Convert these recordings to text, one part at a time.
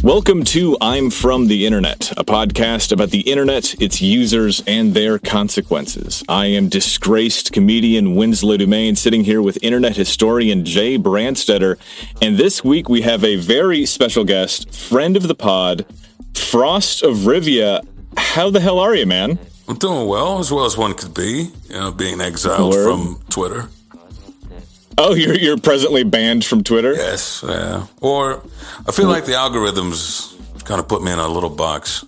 Welcome to I'm From the Internet, a podcast about the internet, its users, and their consequences. I am disgraced comedian Winslow Dumaine, sitting here with internet historian Jaybrandstetter, and this week we have a very special guest, friend of the pod, Frost of Rivia. How the hell are you, man? I'm doing well as one could be, being exiled from Twitter. Oh, you're presently banned from Twitter? Yes, or I feel like the algorithms kind of put me in a little box.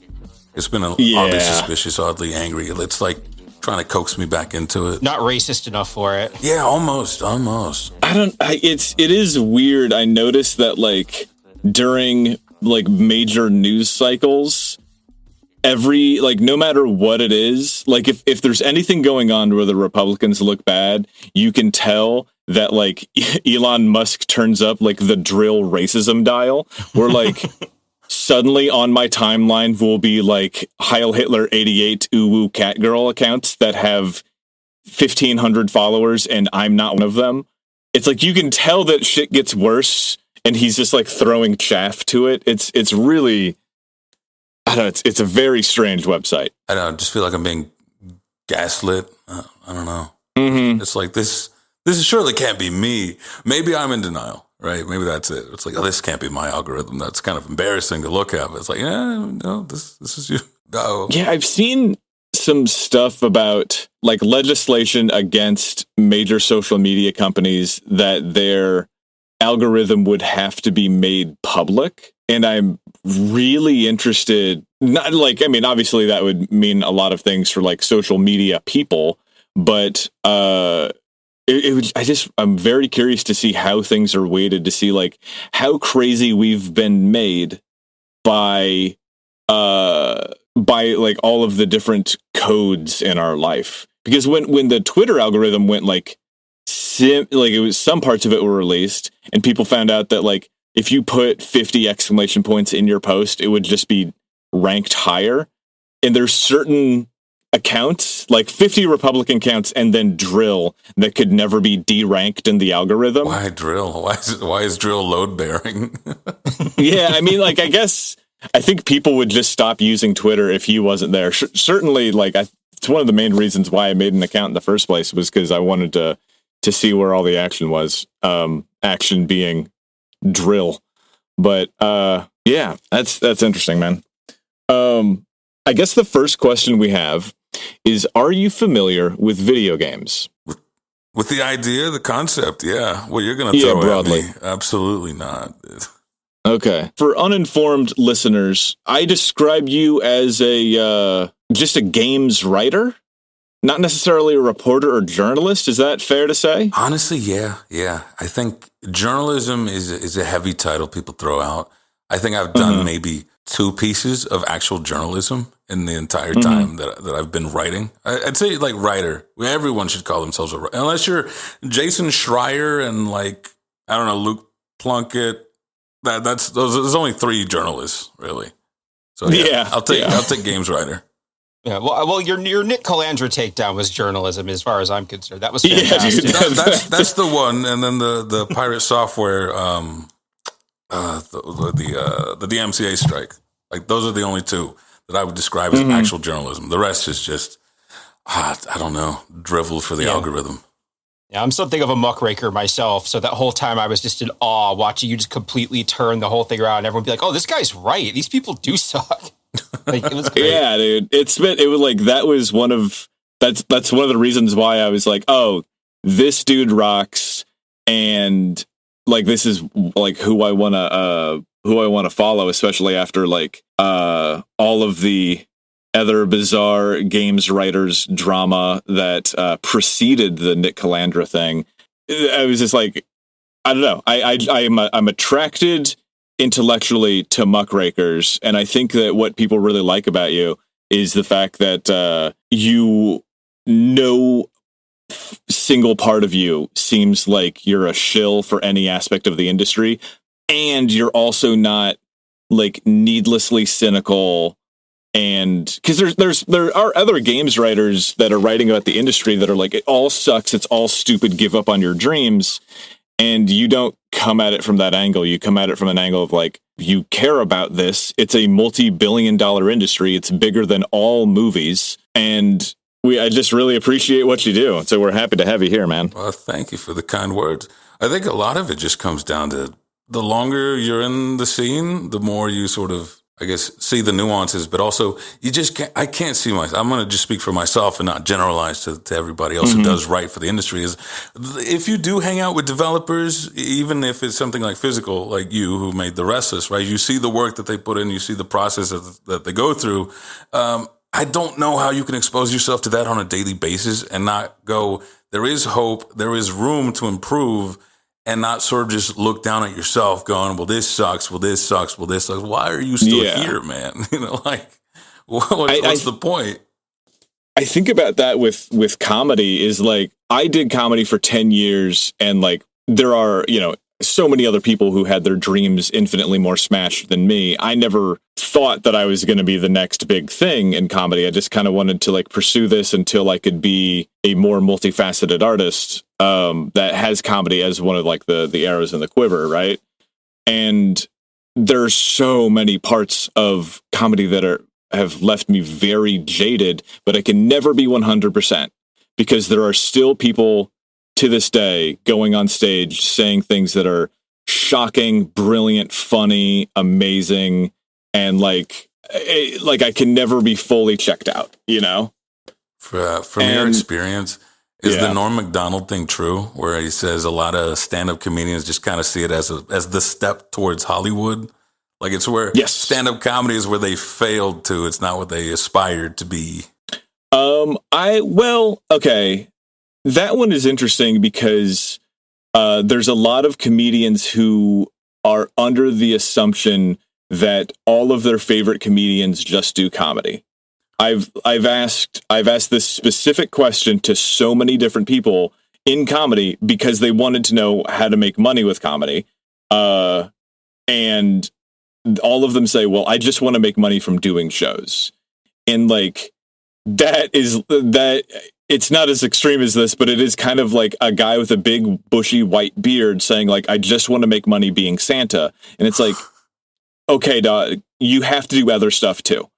It's been oddly suspicious, oddly angry. It's like trying to coax me back into it. Not racist enough for it. Yeah, almost. It is weird. I noticed that during major news cycles, no matter what it is, if there's anything going on where the Republicans look bad, you can tell that Elon Musk turns up the drill racism dial, where suddenly on my timeline will be Heil Hitler 88 Uwu Catgirl accounts that have 1,500 followers and I'm not one of them. It's you can tell that shit gets worse and he's just throwing chaff to it. It's really, I don't know, it's a very strange website. I just feel like I'm being gaslit. I don't know. Mm-hmm. It's this surely can't be me. Maybe I'm in denial, right? Maybe that's it. It's this can't be my algorithm. That's kind of embarrassing to look at. But it's no, this is you. No. Yeah, I've seen some stuff about legislation against major social media companies that their algorithm would have to be made public. And I'm really interested, obviously that would mean a lot of things for social media people, but I'm very curious to see how things are weighted, to see how crazy we've been made by all of the different codes in our life. Because when the Twitter algorithm went it was, some parts of it were released and people found out that if you put 50 exclamation points in your post, it would just be ranked higher. And there's certain accounts, 50 Republican accounts, and then drill that could never be deranked in the algorithm. Why drill? Why is drill load bearing? Yeah, I think people would just stop using Twitter if he wasn't there. Certainly, it's one of the main reasons why I made an account in the first place, was because I wanted to see where all the action was. Action being drill. But yeah, that's interesting, man. I guess the first question we have is, are you familiar with video games? With the idea, the concept, yeah. Well, you're going to throw broadly. At me. Absolutely not. Okay. For uninformed listeners, I describe you as just a games writer, not necessarily a reporter or journalist. Is that fair to say? Honestly, yeah. I think journalism is a heavy title people throw out. I think I've done maybe 2 pieces of actual journalism in the entire time that I've been writing. I'd say writer. Everyone should call themselves a writer. Unless you're Jason Schreier and Luke Plunkett. There's only 3 journalists, really. So yeah. I'll take games writer. Yeah, well, your Nick Calandra takedown was journalism, as far as I'm concerned. That was fantastic. Yeah, that's the one, and then the pirate software, the DMCA strike. Those are the only 2 that I would describe as actual journalism. The rest is just, I don't know, drivel for the algorithm. Yeah, I'm something of a muckraker myself, so that whole time I was just in awe watching you just completely turn the whole thing around. Everyone would be like, "Oh, this guy's right. These people do suck." It was great. Yeah, dude. That's one of the reasons why I was like, "Oh, this dude rocks," and this is who I want to follow, especially after all of the other bizarre games writers drama that preceded the Nick Calandra thing. I was just I don't know. I'm attracted intellectually to muckrakers, and I think that what people really like about you is the fact that no single part of you seems like you're a shill for any aspect of the industry, and you're also not needlessly cynical. And because there are other games writers that are writing about the industry that are it all sucks, it's all stupid, give up on your dreams. And you don't come at it from that angle. You come at it from an angle of like, you care about this. It's a multi-billion-dollar industry. It's bigger than all movies. And I just really appreciate what you do. So we're happy to have you here, man. Well, thank you for the kind words. I think a lot of it just comes down to the longer you're in the scene, the more you sort of, I guess, see the nuances, but also you just can't, I can't see myself. I'm going to just speak for myself and not generalize to everybody else who does right for the industry. Is if you do hang out with developers, even if it's something like physical, like you who made The Restless, right? You see the work that they put in, you see the process that they go through. I don't know how you can expose yourself to that on a daily basis and not go, there is hope, there is room to improve, and not sort of just look down at yourself going, well, this sucks, well, this sucks, well, this sucks. Why are you still here, man? You know, like, what's the point? I think about that with comedy is like, I did comedy for 10 years and like, there are, you know, so many other people who had their dreams infinitely more smashed than me. I never thought that I was going to be the next big thing in comedy. I just kind of wanted to like pursue this until I could be a more multifaceted artist that has comedy as one of like the arrows in the quiver, right? And there's so many parts of comedy that have left me very jaded, but I can never be 100% because there are still people to this day going on stage saying things that are shocking, brilliant, funny, amazing, and like I can never be fully checked out, you know? From your experience, is the Norm Macdonald thing true, where he says a lot of stand-up comedians just kind of see it as the step towards Hollywood? Like it's where stand-up comedy is where they failed to, it's not what they aspired to be. Okay. That one is interesting because there's a lot of comedians who are under the assumption that all of their favorite comedians just do comedy. I've asked this specific question to so many different people in comedy because they wanted to know how to make money with comedy. And all of them say, well, I just want to make money from doing shows. And like, that it's not as extreme as this, but it is kind of like a guy with a big bushy white beard saying like, I just want to make money being Santa. And it's like, okay, dog, you have to do other stuff too.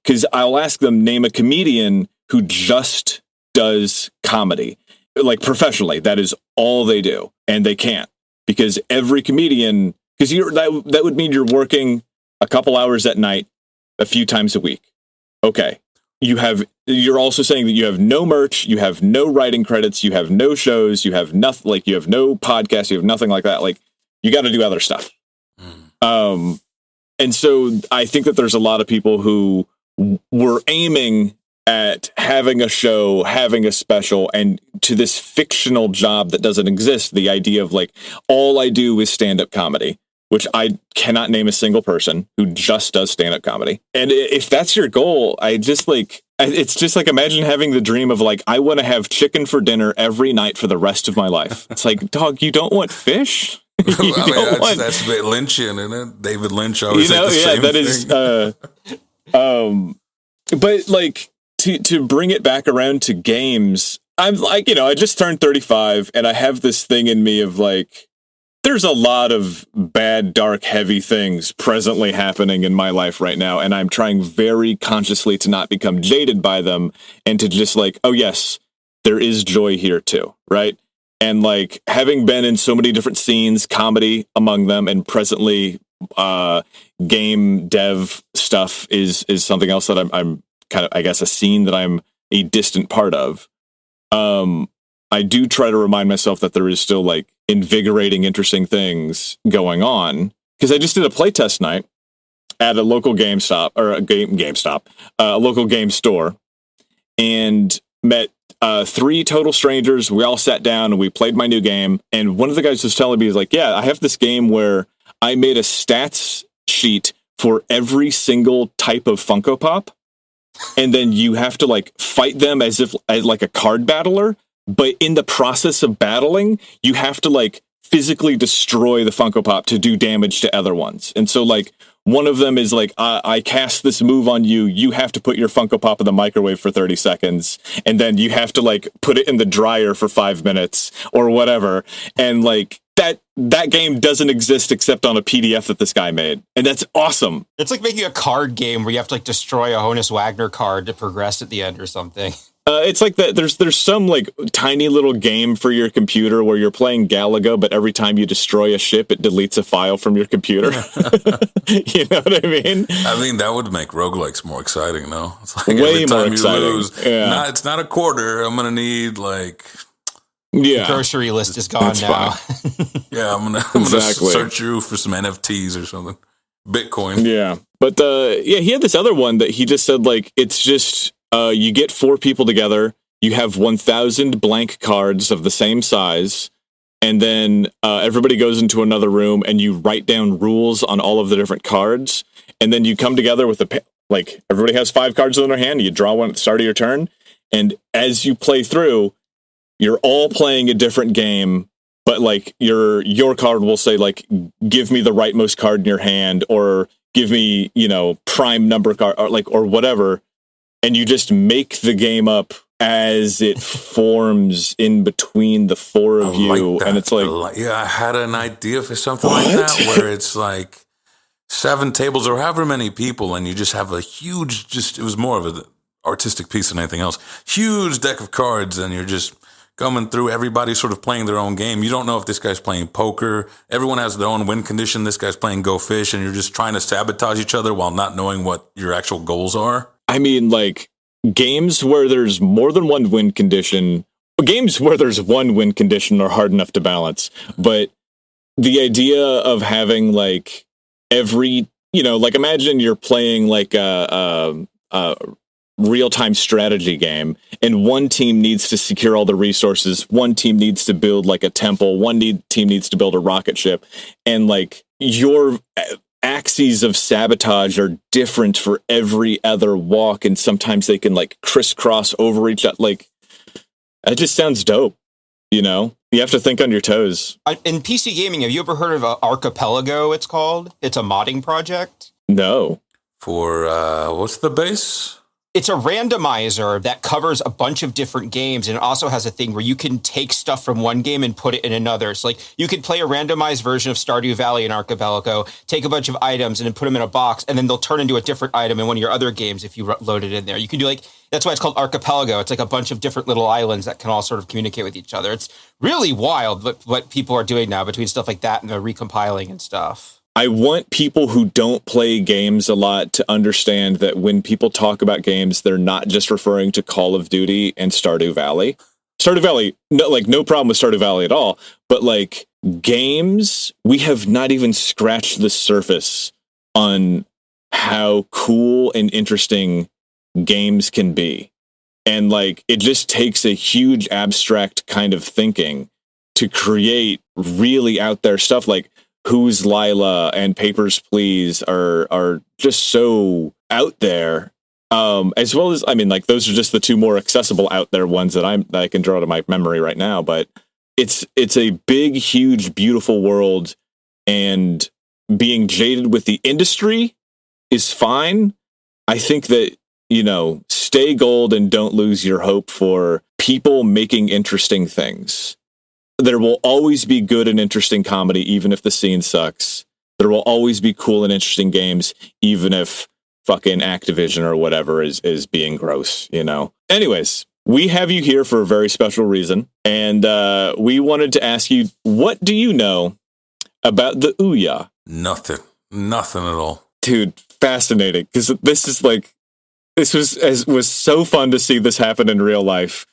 Because I'll ask them, name a comedian who just does comedy, like professionally. That is all they do. And they can't, because every comedian, because that would mean you're working a couple hours at night, a few times a week. Okay. You're also saying that you have no merch, you have no writing credits, you have no shows, you have nothing, like you have no podcast, you have nothing like that. Like you got to do other stuff. And so I think that there's a lot of people who were aiming at having a show, having a special, and to this fictional job that doesn't exist. The idea of like, all I do is stand-up comedy, which I cannot name a single person who just does stand-up comedy. And if that's your goal, it's just like, imagine having the dream of like, I want to have chicken for dinner every night for the rest of my life. It's like, dog, you don't want fish? That's a bit Lynchian, isn't it? David Lynch always said the same thing. But like, to bring it back around to games, I'm like, I just turned 35 and I have this thing in me of like, there's a lot of bad, dark, heavy things presently happening in my life right now. And I'm trying very consciously to not become jaded by them and to just like, oh yes, there is joy here too. Right. And like having been in so many different scenes, comedy among them, and presently game dev stuff is something else that I'm kind of, I guess, a scene that I'm a distant part of. I do try to remind myself that there is still like invigorating, interesting things going on. Because I just did a playtest night at a local GameStop, or a local game store, and met 3 total strangers. We all sat down and we played my new game. And one of the guys was telling me, he's like, yeah, I have this game where I made a stats sheet for every single type of Funko Pop. And then you have to like fight them as like a card battler. But in the process of battling, you have to like physically destroy the Funko Pop to do damage to other ones. And so like one of them is like, I cast this move on you. You have to put your Funko Pop in the microwave for 30 seconds. And then you have to like put it in the dryer for 5 minutes or whatever. And like, that game doesn't exist except on a PDF that this guy made. And that's awesome. It's like making a card game where you have to like destroy a Honus Wagner card to progress at the end or something. It's like that. There's some like tiny little game for your computer where you're playing Galaga, but every time you destroy a ship, it deletes a file from your computer. You know what I mean? I mean, that would make roguelikes more exciting, no? It's like way every time more you exciting. lose, it's not a quarter. I'm going to need like... The grocery list is gone now. Yeah, I'm gonna search you for some NFTs or something. Bitcoin. Yeah. But he had this other one that he just said, like, it's just you get 4 people together, you have 1,000 blank cards of the same size, and then everybody goes into another room and you write down rules on all of the different cards, and then you come together with like everybody has 5 cards in their hand, you draw one at the start of your turn, and as you play through, you're all playing a different game, but like your card will say like, give me the rightmost card in your hand, or give me, prime number card, or whatever. And you just make the game up as it forms in between the 4 of you. Like, and it's like, yeah, I had an idea for something like that where it's like 7 tables or however many people, and you just have a huge, it was more of an artistic piece than anything else. Huge deck of cards, and you're just coming through, everybody sort of playing their own game. You don't know if this guy's playing poker. Everyone has their own win condition. This guy's playing go fish, and you're just trying to sabotage each other while not knowing what your actual goals are. I mean, like, games where there's more than one win condition, games where there's one win condition are hard enough to balance. But the idea of having, like, every, like, imagine you're playing, like, a real-time strategy game, and one team needs to secure all the resources, one team needs to build like a temple, team needs to build a rocket ship, and like your axes of sabotage are different for every other walk, and sometimes they can like crisscross over each other. Like, that just sounds dope. You have to think on your toes. In PC gaming, have you ever heard of Archipelago? It's called. It's a modding project. No. For what's the base? It's a randomizer that covers a bunch of different games, and it also has a thing where you can take stuff from one game and put it in another. So, like, you could play a randomized version of Stardew Valley in Archipelago, take a bunch of items and then put them in a box, and then they'll turn into a different item in one of your other games if you load it in there. You can do, like, that's why it's called Archipelago. It's like a bunch of different little islands that can all sort of communicate with each other. It's really wild what people are doing now between stuff like that and the recompiling and stuff. I want people who don't play games a lot to understand that when people talk about games, they're not just referring to Call of Duty and Stardew Valley. Stardew Valley, no problem with Stardew Valley at all. But like games, we have not even scratched the surface on how cool and interesting games can be. And like, it just takes a huge abstract kind of thinking to create really out there stuff like Who's Lila and Papers, Please are just so out there. As well as, I mean, like, those are just the 2 more accessible out there ones that I can draw to my memory right now. But it's a big, huge, beautiful world, and being jaded with the industry is fine. I think that, stay gold and don't lose your hope for people making interesting things. There will always be good and interesting comedy, even if the scene sucks. There will always be cool and interesting games, even if fucking Activision or whatever is being gross, Anyways, we have you here for a very special reason. And we wanted to ask you, what do you know about the OUYA? Nothing at all. Dude, fascinating. Because this was so fun to see this happen in real life.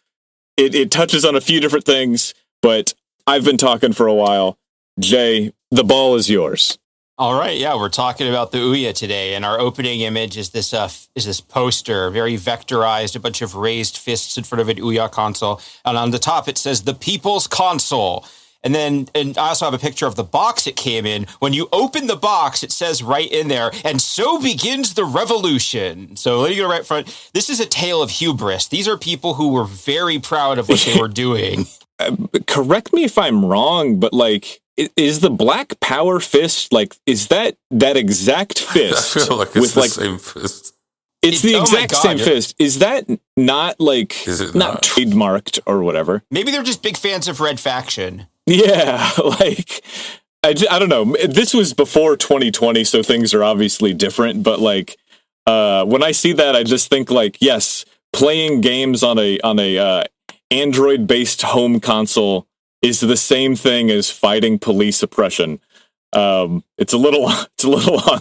It touches on a few different things, but I've been talking for a while. Jay, the ball is yours. All right, yeah, we're talking about the OUYA today, and our opening image is this poster, very vectorized, a bunch of raised fists in front of an OUYA console, and on the top it says "The People's Console." And I also have a picture of the box it came in. When you open the box, it says right in there, "And so begins the revolution." So let me go right front. This is a tale of hubris. These are people who were very proud of what they were doing. Correct me if I'm wrong, but like, is the Black Power fist, like, is that exact fist? I feel like it's the same fist. It's the exact same fist. Is that not like, not trademarked or whatever? Maybe they're just big fans of Red Faction. Yeah, like I don't know. This was before 2020, so things are obviously different. But like when I see that, I just think like, yes, playing games on a Android-based home console is the same thing as fighting police oppression. It's a little on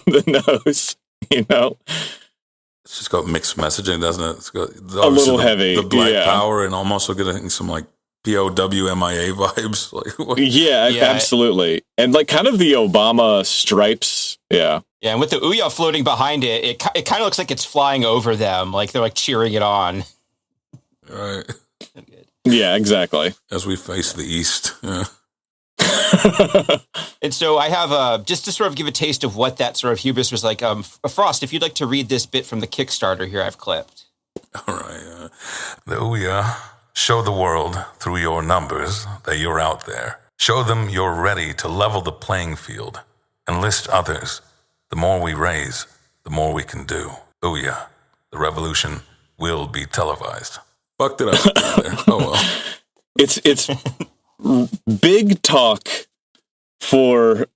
the nose, you know. It's just got mixed messaging, doesn't it? It's got A little heavy, the black power, and I'm also getting some like POWMIA vibes. Like, yeah, absolutely, and like kind of the Obama stripes. Yeah, and with the OUYA floating behind it, it kind of looks like it's flying over them, like they're like cheering it on. Right. Yeah, exactly. As we face the East. Yeah. And so I have just to sort of give a taste of what that sort of hubris was like. Frost, if you'd like to read this bit from the Kickstarter here, I've clipped. All right. The OUYA, show the world through your numbers that you're out there. Show them you're ready to level the playing field. Enlist others. The more we raise, the more we can do. OUYA, the revolution will be televised. Fucked it up there. Oh well. It's big talk for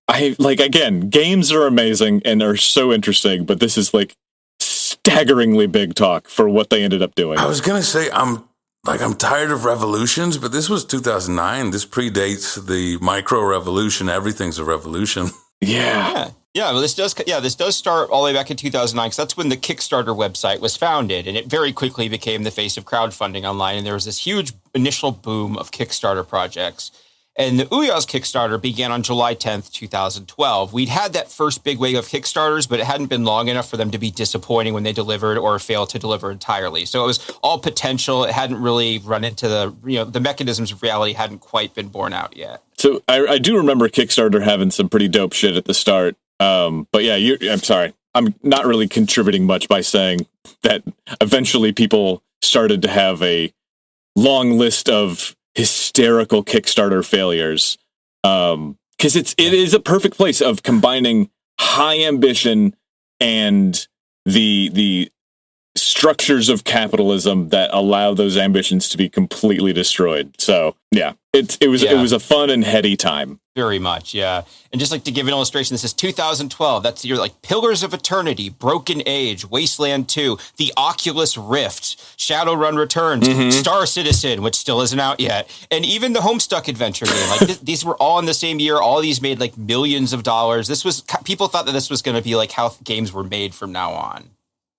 again, games are amazing and are so interesting, but this is like staggeringly big talk for what they ended up doing. I was gonna say I'm tired of revolutions, but this was 2009. This predates the micro revolution. Everything's a revolution. Yeah. Yeah, well, this does start all the way back in 2009, because that's when the Kickstarter website was founded, and it very quickly became the face of crowdfunding online, and there was this huge initial boom of Kickstarter projects. And the OUYA's Kickstarter began on July 10th, 2012. We'd had that first big wave of Kickstarters, but it hadn't been long enough for them to be disappointing when they delivered or failed to deliver entirely. So it was all potential. It hadn't really run into the mechanisms of reality hadn't quite been borne out yet. So I do remember Kickstarter having some pretty dope shit at the start. But yeah, I'm sorry. I'm not really contributing much by saying that eventually people started to have a long list of hysterical Kickstarter failures. Because it is a perfect place of combining high ambition and the structures of capitalism that allow those ambitions to be completely destroyed. So yeah, it was a fun and heady time. Very much, yeah. And just like to give an illustration, this is 2012. That's your like Pillars of Eternity, Broken Age, Wasteland 2, The Oculus Rift, Shadowrun Returns, Star Citizen, which still isn't out yet, and even the Homestuck adventure game. Like these were all in the same year. All these made like millions of dollars. People thought that this was going to be like how games were made from now on.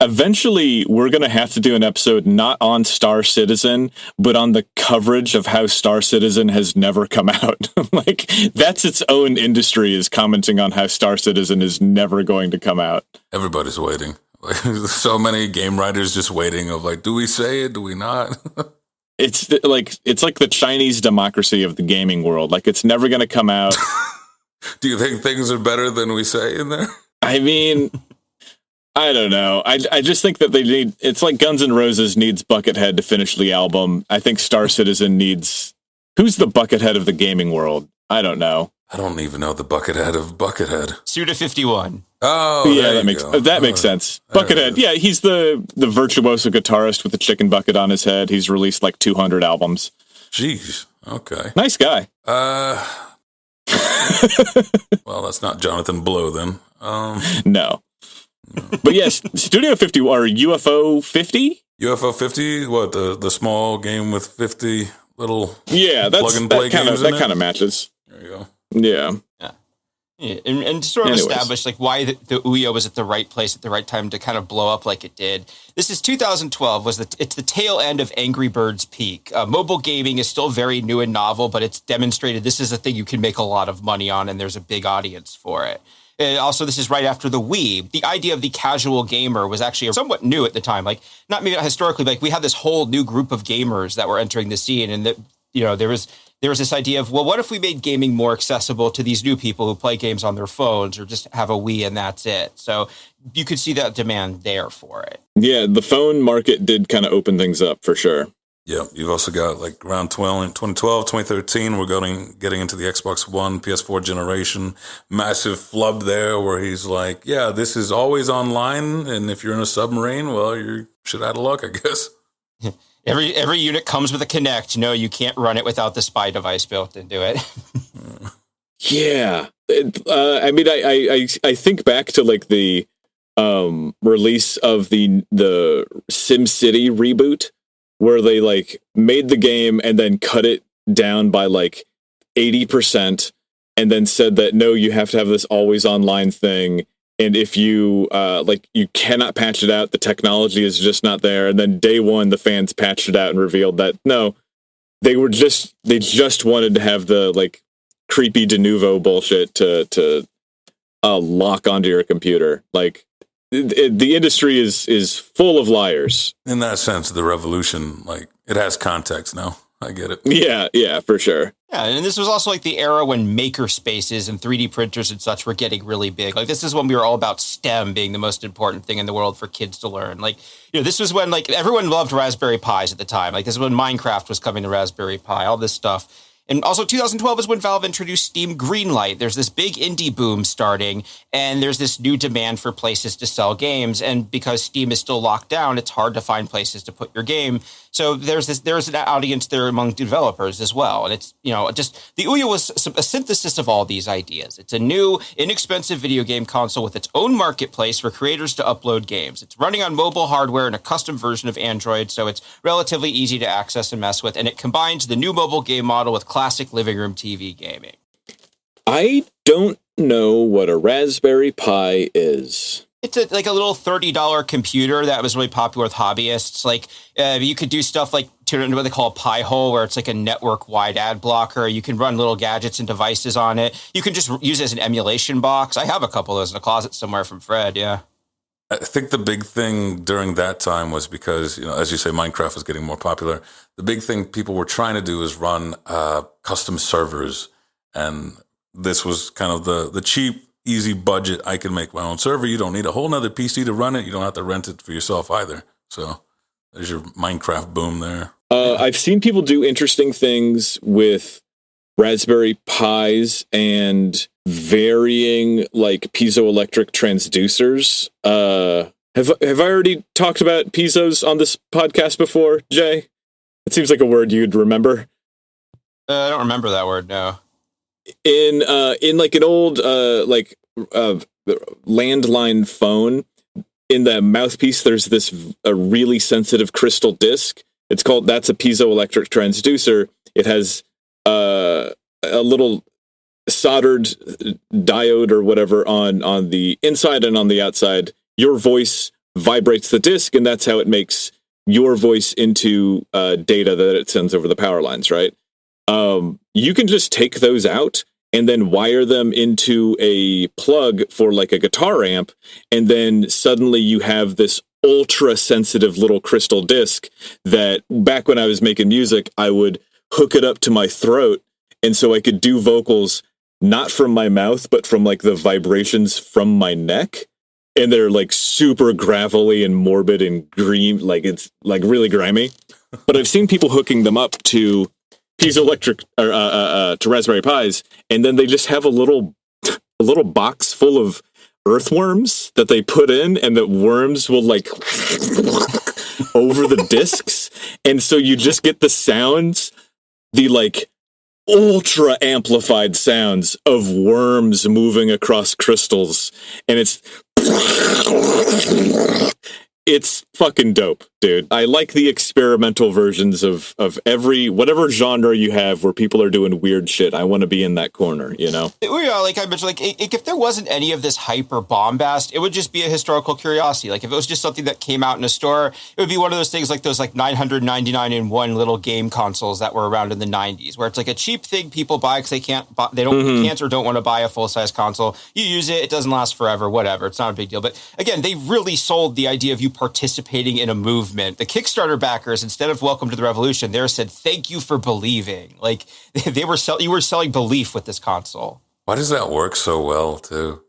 Eventually, we're going to have to do an episode not on Star Citizen, but on the coverage of how Star Citizen has never come out. Like, that's its own industry, is commenting on how Star Citizen is never going to come out. Everybody's waiting. Like, so many game writers just waiting of like, do we say it? Do we not? It's like the Chinese democracy of the gaming world. Like, it's never going to come out. Do you think things are better than we say in there? I mean, I don't know. I just think that it's like Guns N' Roses needs Buckethead to finish the album. I think Star Citizen needs, who's the Buckethead of the gaming world? I don't know. I don't even know the Buckethead of Buckethead. Suda51. Oh, yeah, that makes sense. Buckethead, yeah, he's the virtuoso guitarist with the chicken bucket on his head. He's released like 200 albums. Jeez, okay. Nice guy. Well, that's not Jonathan Blow then. No. But yes, Studio 50 or UFO 50? UFO 50? What, the small game with 50 little plug and play games? That kind of matches. There you go. Yeah. Yeah, and to sort of establish like why the OUYA was at the right place at the right time to kind of blow up like it did. This is 2012. It's the tail end of Angry Birds' peak. Mobile gaming is still very new and novel, but it's demonstrated this is a thing you can make a lot of money on, and there's a big audience for it. And also, this is right after the Wii. The idea of the casual gamer was actually somewhat new at the time. Like, not maybe historically, but like we had this whole new group of gamers that were entering the scene, and that there was this idea of, well, what if we made gaming more accessible to these new people who play games on their phones or just have a Wii and that's it? So you could see that demand there for it. Yeah, the phone market did kind of open things up for sure. Yeah, you've also got like around 2012, 2013, we're getting into the Xbox One, PS4 generation. Massive flub there where he's like, yeah, this is always online, and if you're in a submarine, well, you're shit out of luck, I guess. Every unit comes with a Kinect. No, you can't run it without the spy device built into it. Yeah. I mean, I think back to like the release of the SimCity reboot, where they like made the game and then cut it down by like 80%, and then said that no, you have to have this always online thing, and if you like, you cannot patch it out, the technology is just not there. And then day one, the fans patched it out and revealed that no, they just wanted to have the like creepy de novo bullshit to lock onto your computer. Like the industry is full of liars. In that sense, the revolution, like, it has context now. I get it. Yeah, for sure. Yeah, and this was also like the era when maker spaces and 3D printers and such were getting really big. Like, this is when we were all about STEM being the most important thing in the world for kids to learn. Like, you know, this was when like everyone loved Raspberry Pis at the time. Like, this is when Minecraft was coming to Raspberry Pi, all this stuff. And also 2012 is when Valve introduced Steam Greenlight. There's this big indie boom starting, and there's this new demand for places to sell games. And because Steam is still locked down, it's hard to find places to put your game. So there's an audience there among developers as well. And it's, you know, just the OUYA was a synthesis of all these ideas. It's a new, inexpensive video game console with its own marketplace for creators to upload games. It's running on mobile hardware and a custom version of Android, so it's relatively easy to access and mess with. And it combines the new mobile game model with classic living room TV gaming. I don't know what a Raspberry Pi is. It's like a little $30 computer that was really popular with hobbyists. Like, you could do stuff like turn it into what they call a Pi hole, where it's like a network-wide ad blocker. You can run little gadgets and devices on it. You can just use it as an emulation box. I have a couple of those in a closet somewhere from Fred, yeah. I think the big thing during that time was because, you know, as you say, Minecraft was getting more popular. The big thing people were trying to do is run custom servers. And this was kind of the cheap, easy budget. I can make my own server. You don't need a whole nother PC to run it. You don't have to rent it for yourself either. So there's your Minecraft boom there. I've seen people do interesting things with Raspberry Pis and varying like piezoelectric transducers. Have I already talked about piezos on this podcast before, Jay? It seems like a word you'd remember. I don't remember that word, no. In like an old landline phone, in the mouthpiece there's a really sensitive crystal disc. That's a piezoelectric transducer. It has a little soldered diode or whatever on the inside and on the outside. Your voice vibrates the disc, and that's how it makes your voice into data that it sends over the power lines, right? You can just take those out and then wire them into a plug for like a guitar amp, and then suddenly you have this ultra sensitive little crystal disc that back when I was making music, I would hook it up to my throat, and so I could do vocals not from my mouth, but from like the vibrations from my neck. And they're like super gravelly and morbid and green, like it's like really grimy. But I've seen people hooking them up to piezoelectric to Raspberry Pis, and then they just have a little box full of earthworms that they put in, and the worms will like over the discs, and so you just get the sounds, the like ultra amplified sounds of worms moving across crystals, and it's fucking dope, dude. I like the experimental versions of whatever genre you have where people are doing weird shit. I want to be in that corner, you know? Yeah, like I mentioned, like if there wasn't any of this hype or bombast, it would just be a historical curiosity. Like if it was just something that came out in a store, it would be one of those things like those like 999 in one little game consoles that were around in the 90s, where it's like a cheap thing people buy because they can't or don't want to buy a full-size console. You use it, it doesn't last forever, whatever. It's not a big deal. But again, they really sold the idea of you participating in a movement. The Kickstarter backers, instead of welcome to the revolution, they said, thank you for believing. Like you were selling belief with this console. Why does that work so well too?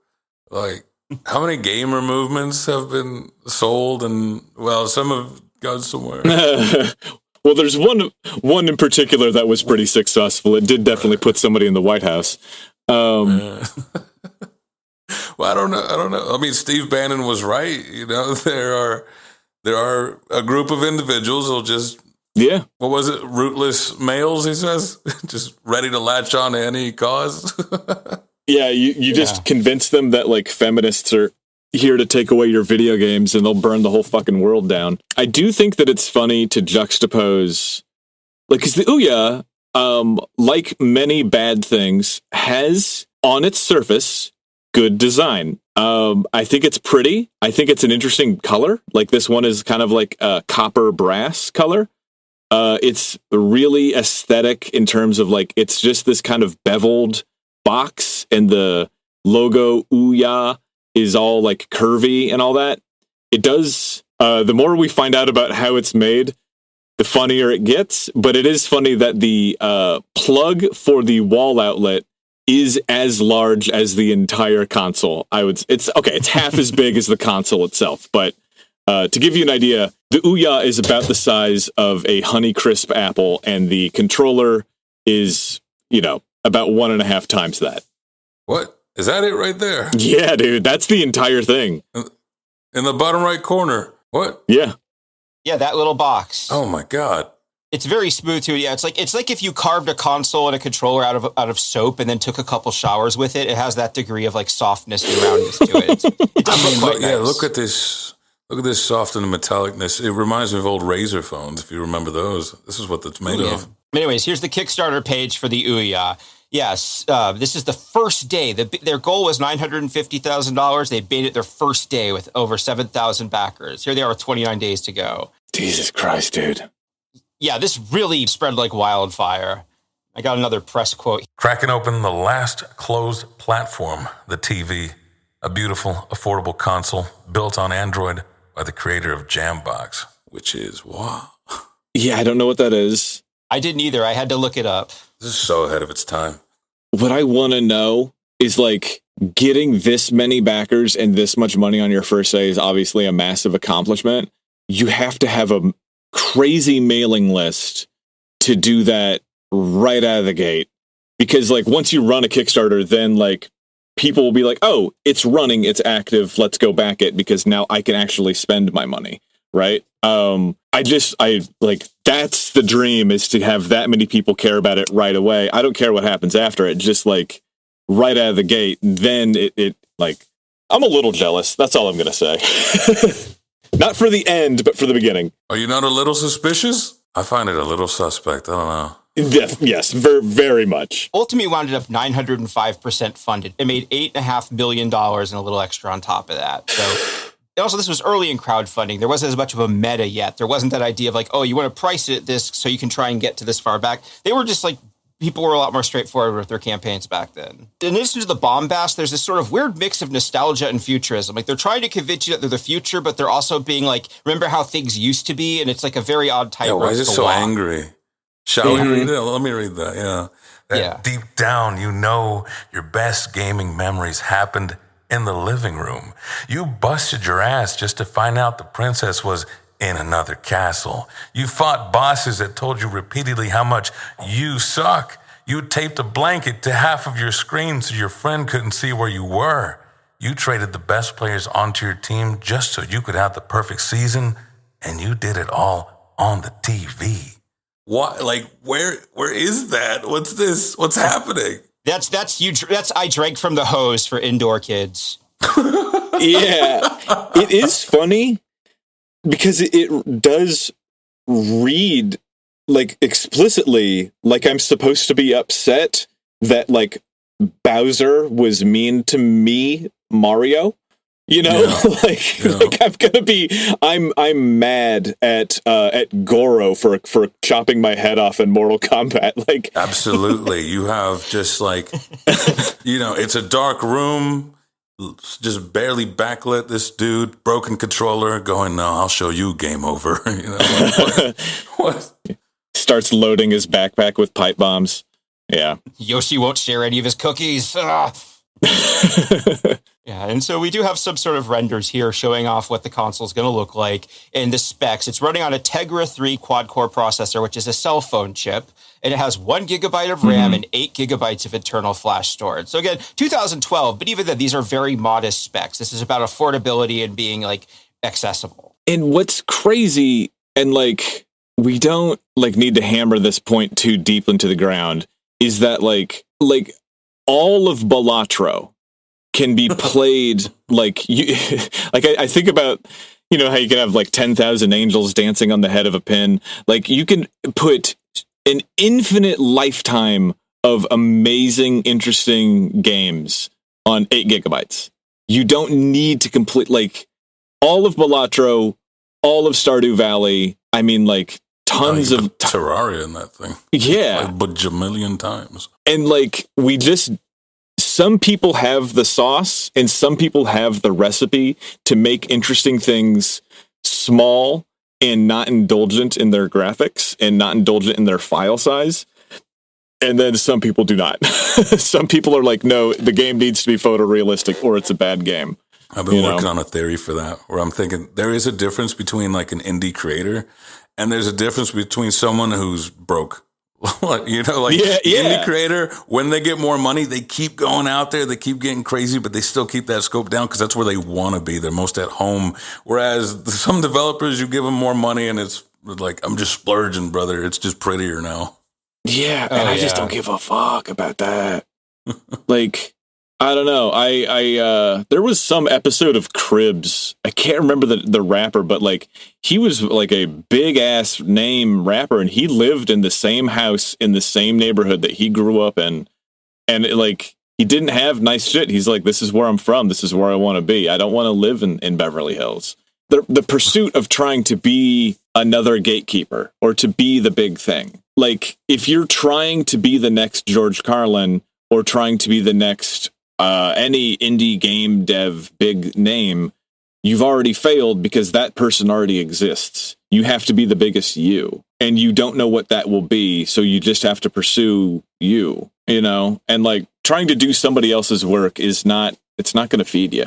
Like how many gamer movements have been sold, and well, some have gone somewhere. Well, there's one in particular that was pretty successful. It did definitely put somebody in the White House. Well, I don't know. I mean, Steve Bannon was right. You know, there are there are a group of individuals who'll just, what was it? Rootless males, he says, just ready to latch on to any cause. Yeah, you just convince them that like feminists are here to take away your video games and they'll burn the whole fucking world down. I do think that it's funny to juxtapose, like, because the OUYA, like many bad things, has on its surface good design. I think it's pretty. I think it's an interesting color. Like this one is kind of like a copper brass color. It's really aesthetic in terms of like, it's just this kind of beveled box and the logo OUYA is all like curvy and all that. It does, the more we find out about how it's made, the funnier it gets. But it is funny that the plug for the wall outlet is as large as the entire console. It's half as big as the console itself. But to give you an idea, the OUYA is about the size of a Honeycrisp apple, and the controller is, about 1.5 times that. What? Is that it right there? Yeah, dude, that's the entire thing. In the bottom right corner. What? Yeah. Yeah, that little box. Oh my God. It's very smooth too. Yeah, it's like if you carved a console and a controller out of soap and then took a couple showers with it. It has that degree of like softness and roundness to it. It does look quite nice. Yeah, look at this. Look at this soft and metallicness. It reminds me of old Razor phones, if you remember those. This is what that's made of. Anyways, here's the Kickstarter page for the OUYA. Yes, this is the first day. Their goal was $950,000. They made it their first day with over 7,000 backers. Here they are with 29 days to go. Jesus Christ, dude. Yeah, this really spread like wildfire. I got another press quote. Cracking open the last closed platform, the TV, a beautiful, affordable console built on Android by the creator of Jambox, which is what? Yeah, I don't know what that is. I didn't either. I had to look it up. This is so ahead of its time. What I want to know is like getting this many backers and this much money on your first day is obviously a massive accomplishment. You have to have a crazy mailing list to do that right out of the gate. Because like once you run a Kickstarter, then like people will be like, oh, it's running, it's active, let's go back it because now I can actually spend my money. Right. I like, that's the dream, is to have that many people care about it right away. I don't care what happens after it, just like right out of the gate. Then it like, I'm a little jealous. That's all I'm going to say. Not for the end, but for the beginning. Are you not a little suspicious? I find it a little suspect. I don't know. Yes, very much. Ultimately wound up 905% funded. It made $8.5 million and a little extra on top of that. So. And also, this was early in crowdfunding. There wasn't as much of a meta yet. There wasn't that idea of like, oh, you want to price it at this so you can try and get to this far back. They were just like, people were a lot more straightforward with their campaigns back then. In addition to the bombast, there's this sort of weird mix of nostalgia and futurism. Like they're trying to convince you that they're the future, but they're also being like, remember how things used to be? And it's like a very odd type. Yeah, why is it so angry? Shall we read it? Let me read that. Yeah. Deep down, your best gaming memories happened in the living room. You busted your ass just to find out the princess was in another castle. You fought bosses that told you repeatedly how much you suck. You taped a blanket to half of your screen so your friend couldn't see where you were. You traded the best players onto your team just so you could have the perfect season, and you did it all on the TV. What? Like, where is that? What's this? What's happening? That's you. That's I drank from the hose for indoor kids. Yeah, it is funny because it does read like explicitly like I'm supposed to be upset that like Bowser was mean to me, Mario. Like I'm mad at Goro for chopping my head off in Mortal Kombat. Like, absolutely. You have just like, it's a dark room, just barely backlit. This dude, broken controller, going, no, I'll show you, game over. What? Starts loading his backpack with pipe bombs. Yeah. Yoshi won't share any of his cookies. Yeah, and so we do have some sort of renders here showing off what the console is going to look like in the specs. It's running on a Tegra 3 quad-core processor, which is a cell phone chip, and it has 1 gigabyte of RAM and 8 gigabytes of internal flash storage. So again, 2012, but even then, these are very modest specs. This is about affordability and being like accessible. And what's crazy, and like, we don't like need to hammer this point too deep into the ground, is that like all of Balatro can be played like you. Like I think about, you know, how you can have like 10,000 angels dancing on the head of a pin. Like you can put an infinite lifetime of amazing, interesting games on 8 gigabytes. You don't need to complete like all of Balatro, all of Stardew Valley. I mean, like tons of Terraria in that thing. Yeah, like bajillion times. And like some people have the sauce and some people have the recipe to make interesting things small and not indulgent in their graphics and not indulgent in their file size. And then some people do not. Some people are like, no, the game needs to be photorealistic or it's a bad game. I've been working on a theory for that where I'm thinking there is a difference between like an indie creator and there's a difference between someone who's broke. You know, like indie creator, when they get more money, they keep going out there, they keep getting crazy, but they still keep that scope down because that's where they want to be. They're most at home. Whereas some developers, you give them more money and it's like, I'm just splurging, brother. It's just prettier now. Yeah, and I just don't give a fuck about that. Like, I don't know. I there was some episode of Cribs. I can't remember the rapper, but like he was like a big ass name rapper, and he lived in the same house in the same neighborhood that he grew up in, and like he didn't have nice shit. He's like, this is where I'm from. This is where I want to be. I don't want to live in Beverly Hills. The pursuit of trying to be another gatekeeper or to be the big thing. Like if you're trying to be the next George Carlin or trying to be the next any indie game dev big name, you've already failed because that person already exists. You have to be the biggest you, and you don't know what that will be. So you just have to pursue you, you know, and like trying to do somebody else's work it's not going to feed you.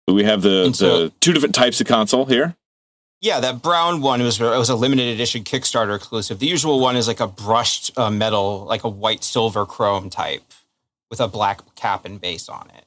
We have the 2 different types of console here. Yeah, that brown one was a limited edition Kickstarter exclusive. The usual one is like a brushed metal, like a white silver chrome type with a black cap and base on it.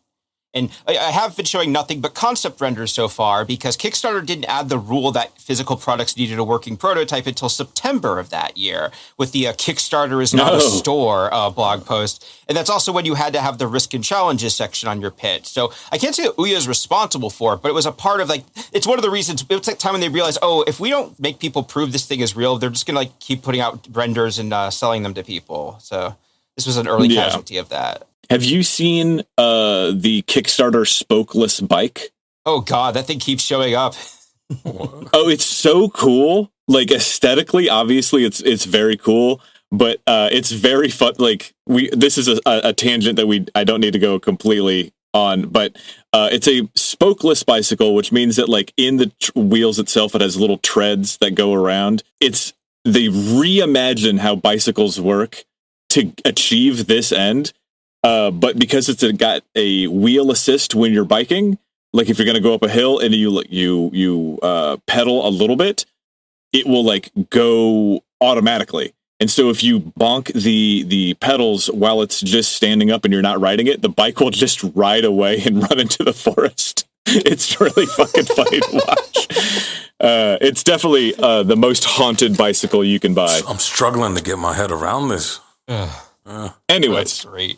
And I have been showing nothing but concept renders so far because Kickstarter didn't add the rule that physical products needed a working prototype until September of that year with the Kickstarter is not a store blog post. And that's also when you had to have the risk and challenges section on your pitch. So I can't say that OUYA is responsible for it, but it was a part of like, it's one of the reasons, it's like time when they realized, oh, if we don't make people prove this thing is real, they're just going to like keep putting out renders and selling them to people. So this was an early casualty of that. Have you seen the Kickstarter spokeless bike? Oh God, that thing keeps showing up. Oh, it's so cool. Like aesthetically, obviously it's very cool, but it's very fun. Like this is a tangent that I don't need to go completely on, but it's a spokeless bicycle, which means that like in the wheels itself, it has little treads that go around. They reimagine how bicycles work to achieve this end. But because it's got a wheel assist when you're biking, like if you're going to go up a hill and you pedal a little bit, it will like go automatically. And so if you bonk the pedals while it's just standing up and you're not riding it, the bike will just ride away and run into the forest. It's really fucking funny to watch. It's definitely the most haunted bicycle you can buy. I'm struggling to get my head around this. Anyways. That's great.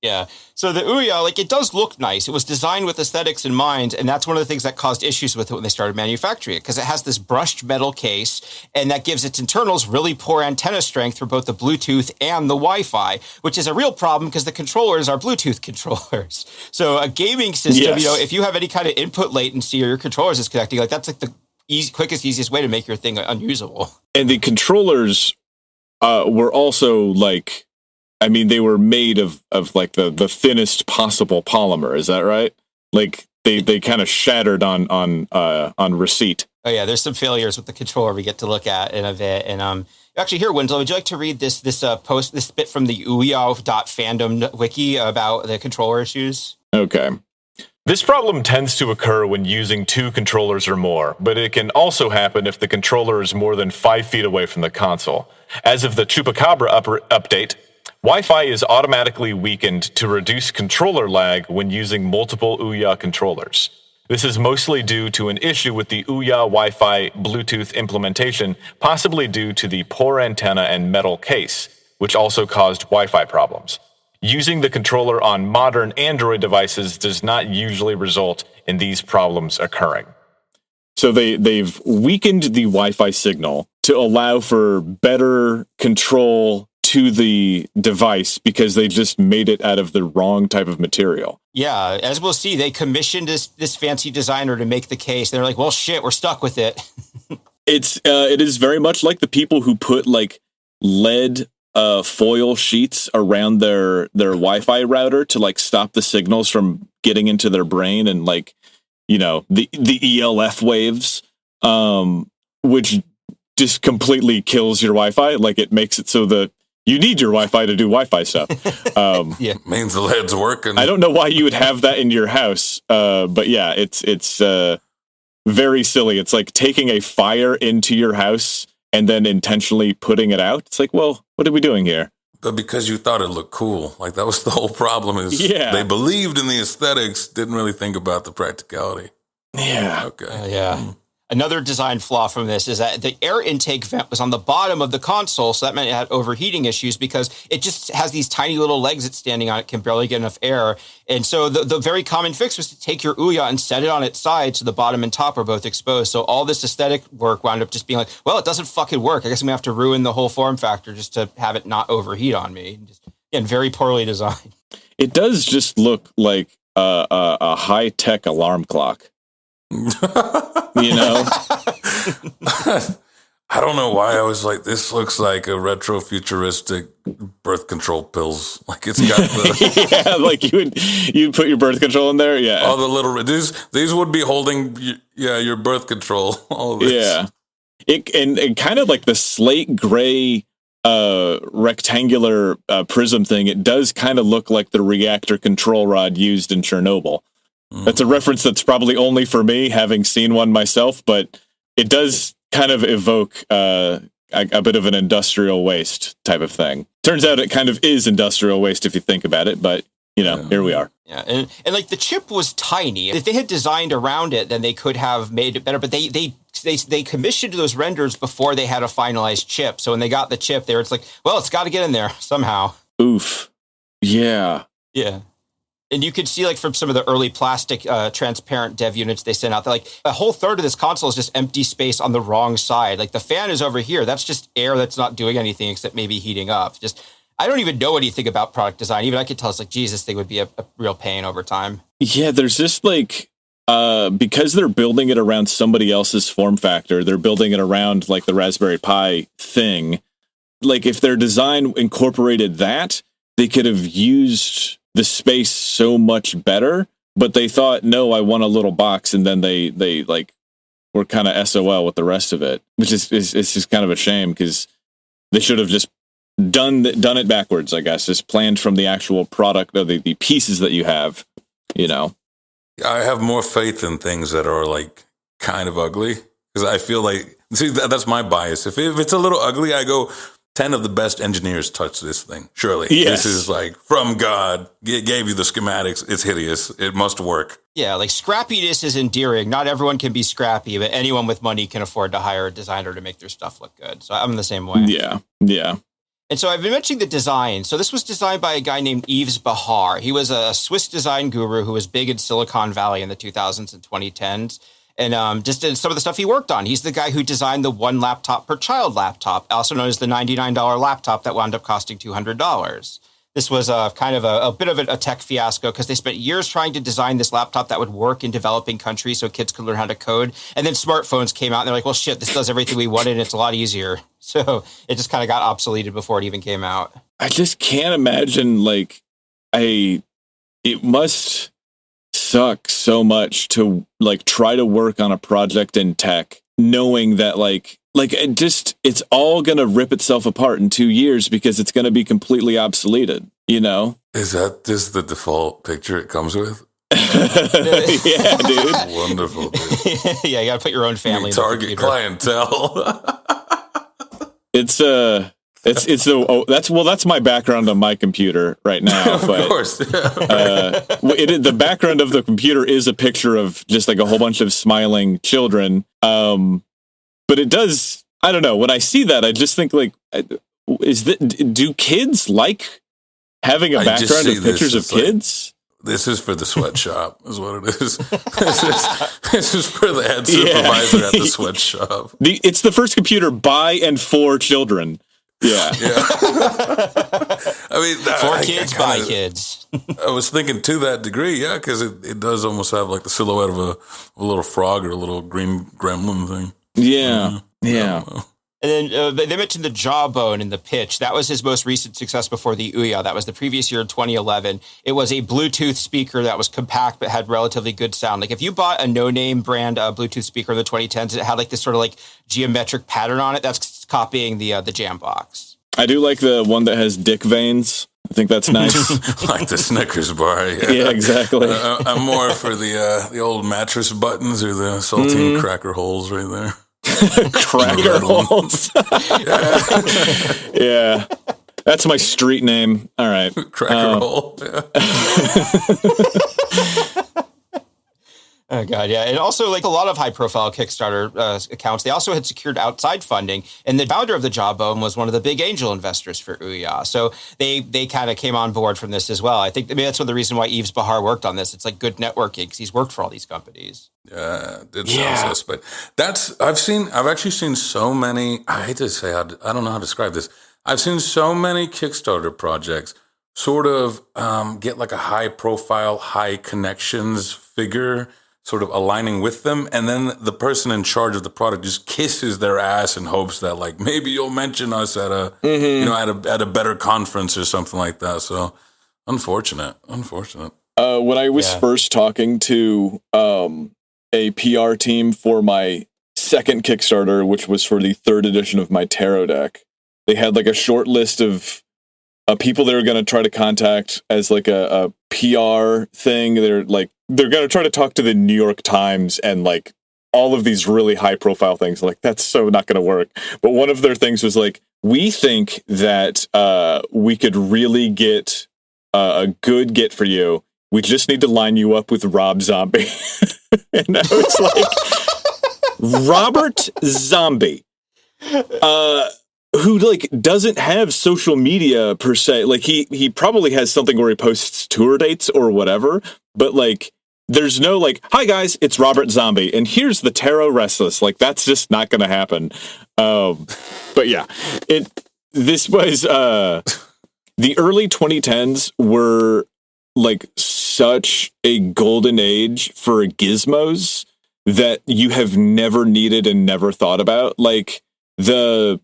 Yeah. So the OUYA, like, it does look nice. It was designed with aesthetics in mind, and that's one of the things that caused issues with it when they started manufacturing it, because it has this brushed metal case, and that gives its internals really poor antenna strength for both the Bluetooth and the Wi-Fi, which is a real problem because the controllers are Bluetooth controllers. So a gaming system, you know, if you have any kind of input latency or your controllers is connecting, like that's like the quickest, easiest way to make your thing unusable. And the controllers were also like, I mean, they were made of like the thinnest possible polymer. Is that right? Like they kind of shattered on receipt. Oh yeah, there's some failures with the controller we get to look at in a bit. And actually, here, Winslow, would you like to read this post, this bit from the OUYA.fandom wiki about the controller issues? Okay. This problem tends to occur when using 2 controllers or more, but it can also happen if the controller is more than 5 feet away from the console. As of the Chupacabra update, Wi-Fi is automatically weakened to reduce controller lag when using multiple OUYA controllers. This is mostly due to an issue with the OUYA Wi-Fi Bluetooth implementation, possibly due to the poor antenna and metal case, which also caused Wi-Fi problems. Using the controller on modern Android devices does not usually result in these problems occurring. So they've weakened the Wi-Fi signal to allow for better control to the device because they just made it out of the wrong type of material. Yeah, as we'll see, they commissioned this fancy designer to make the case. They're like, well, shit, we're stuck with it. It is very much like the people who put like lead foil sheets around their Wi-Fi router to like stop the signals from getting into their brain and like, you know, the ELF waves, which just completely kills your Wi-Fi. Like it makes it so that you need your Wi-Fi to do Wi-Fi stuff. Yeah, means the lead's working. I don't know why you would have that in your house, but yeah, it's very silly. It's like taking a fire into your house and then intentionally putting it out. It's like, well, what are we doing here? But because you thought it looked cool, like that was the whole problem. Is they believed in the aesthetics, didn't really think about the practicality. Yeah. Okay. Yeah. Another design flaw from this is that the air intake vent was on the bottom of the console, so that meant it had overheating issues because it just has these tiny little legs it's standing on. It can barely get enough air. And so the very common fix was to take your OUYA and set it on its side so the bottom and top are both exposed. So all this aesthetic work wound up just being like, well, it doesn't fucking work. I guess I'm going to have to ruin the whole form factor just to have it not overheat on me. Just, again, very poorly designed. It does just look like a high-tech alarm clock. You know? I don't know why I was like, this looks like a retro futuristic birth control pills. Like it's got the yeah, like you'd put your birth control in there. Yeah, all the little these would be holding your birth control. All this. Yeah, and kind of like the slate gray rectangular prism thing. It does kind of look like the reactor control rod used in Chernobyl. That's a reference that's probably only for me, having seen one myself, but it does kind of evoke a bit of an industrial waste type of thing. Turns out it kind of is industrial waste if you think about it, but, you know, here we are. Yeah, and like the chip was tiny. If they had designed around it, then they could have made it better, but they commissioned those renders before they had a finalized chip. So when they got the chip there, it's like, well, it's got to get in there somehow. Oof. Yeah. Yeah. And you could see, like, from some of the early plastic transparent dev units they sent out, like, a whole third of this console is just empty space on the wrong side. Like, the fan is over here. That's just air that's not doing anything except maybe heating up. Just, I don't even know anything about product design. Even I could tell it's like, Jesus, thing would be a real pain over time. Yeah, there's just, like, because they're building it around somebody else's form factor, they're building it around, like, the Raspberry Pi thing. Like, if their design incorporated that, they could have used the space so much better, but they thought, no, I want a little box, and then they like were kind of SOL with the rest of it, which is just kind of a shame because they should have just done it backwards, I guess, just planned from the actual product or the pieces that you have, you know. I have more faith in things that are like kind of ugly because I feel like, see, that's my bias. If it's a little ugly, I go, 10 of the best engineers touch this thing. Surely. Yes. This is like from God. It gave you the schematics. It's hideous. It must work. Yeah, like scrappiness is endearing. Not everyone can be scrappy, but anyone with money can afford to hire a designer to make their stuff look good. So I'm the same way. Yeah. Yeah. And so I've been mentioning the design. So this was designed by a guy named Yves Bahar. He was a Swiss design guru who was big in Silicon Valley in the 2000s and 2010s. And just in some of the stuff he worked on. He's the guy who designed the one laptop per child laptop, also known as the $99 laptop that wound up costing $200. This was kind of a bit of a tech fiasco because they spent years trying to design this laptop that would work in developing countries so kids could learn how to code. And then smartphones came out and they're like, well, shit, this does everything we wanted and it's a lot easier. So it just kind of got obsoleted before it even came out. I just can't imagine, like, it must suck so much to like try to work on a project in tech knowing that like it's all gonna rip itself apart in 2 years because it's gonna be completely obsoleted, you know. Is that just the default picture it comes with? Yeah, dude. Wonderful, dude. Yeah, you gotta put your own family target clientele. It's That's my background on my computer right now. But, of course. The background of the computer is a picture of just like a whole bunch of smiling children. But it does, I don't know, when I see that, I just think like, do kids like having a background of pictures of kids? This is for the sweatshop, is what it is. This is for the head supervisor at the sweatshop. It's the first computer by and for children. Yeah. I mean, for kids, by kids. I was thinking to that degree, yeah, because it does almost have like the silhouette of a little frog or a little green gremlin thing. Yeah. Yeah. And then they mentioned the Jawbone in the pitch. That was his most recent success before the OUYA. That was the previous year in 2011. It was a Bluetooth speaker that was compact but had relatively good sound. Like if you bought a no-name brand Bluetooth speaker in the 2010s, it had like this sort of like geometric pattern on it. That's copying the Jambox. I do like the one that has dick veins. I think that's nice. Like the Snickers bar. Yeah, exactly. I'm more for the old mattress buttons or the saltine cracker holes right there. Cracker holes. Yeah. That's my street name. All right. Cracker hole. Yeah. Oh, God, yeah. And also, like a lot of high-profile Kickstarter accounts, they also had secured outside funding. And the founder of the Jawbone was one of the big angel investors for OUYA. So they kind of came on board from this as well. I think that's one of the reasons why Yves Bahar worked on this. It's like good networking because he's worked for all these companies. Yeah, it sounds suspect. I've actually seen so many, I hate to say, I don't know how to describe this. I've seen so many Kickstarter projects sort of get like a high-profile, high connections figure sort of aligning with them, and then the person in charge of the product just kisses their ass in hopes that like maybe you'll mention us at a at a better conference or something like that. So unfortunate. When I was first talking to a PR team for my second Kickstarter, which was for the 3rd edition of my tarot deck, they had like a short list of people they were going to try to contact as like a PR thing. They're going to try to talk to the New York Times and like all of these really high profile things. Like that's so not going to work. But one of their things was like, we think that we could really get a good get for you. We just need to line you up with Rob Zombie. And I was like, Robert Zombie. Who like doesn't have social media per se. Like he probably has something where he posts tour dates or whatever, but like there's no like, hi guys, it's Robert Zombie and here's the Tarot Restless. Like that's just not gonna happen. But yeah, this was the early 2010s were like such a golden age for gizmos that you have never needed and never thought about. Like the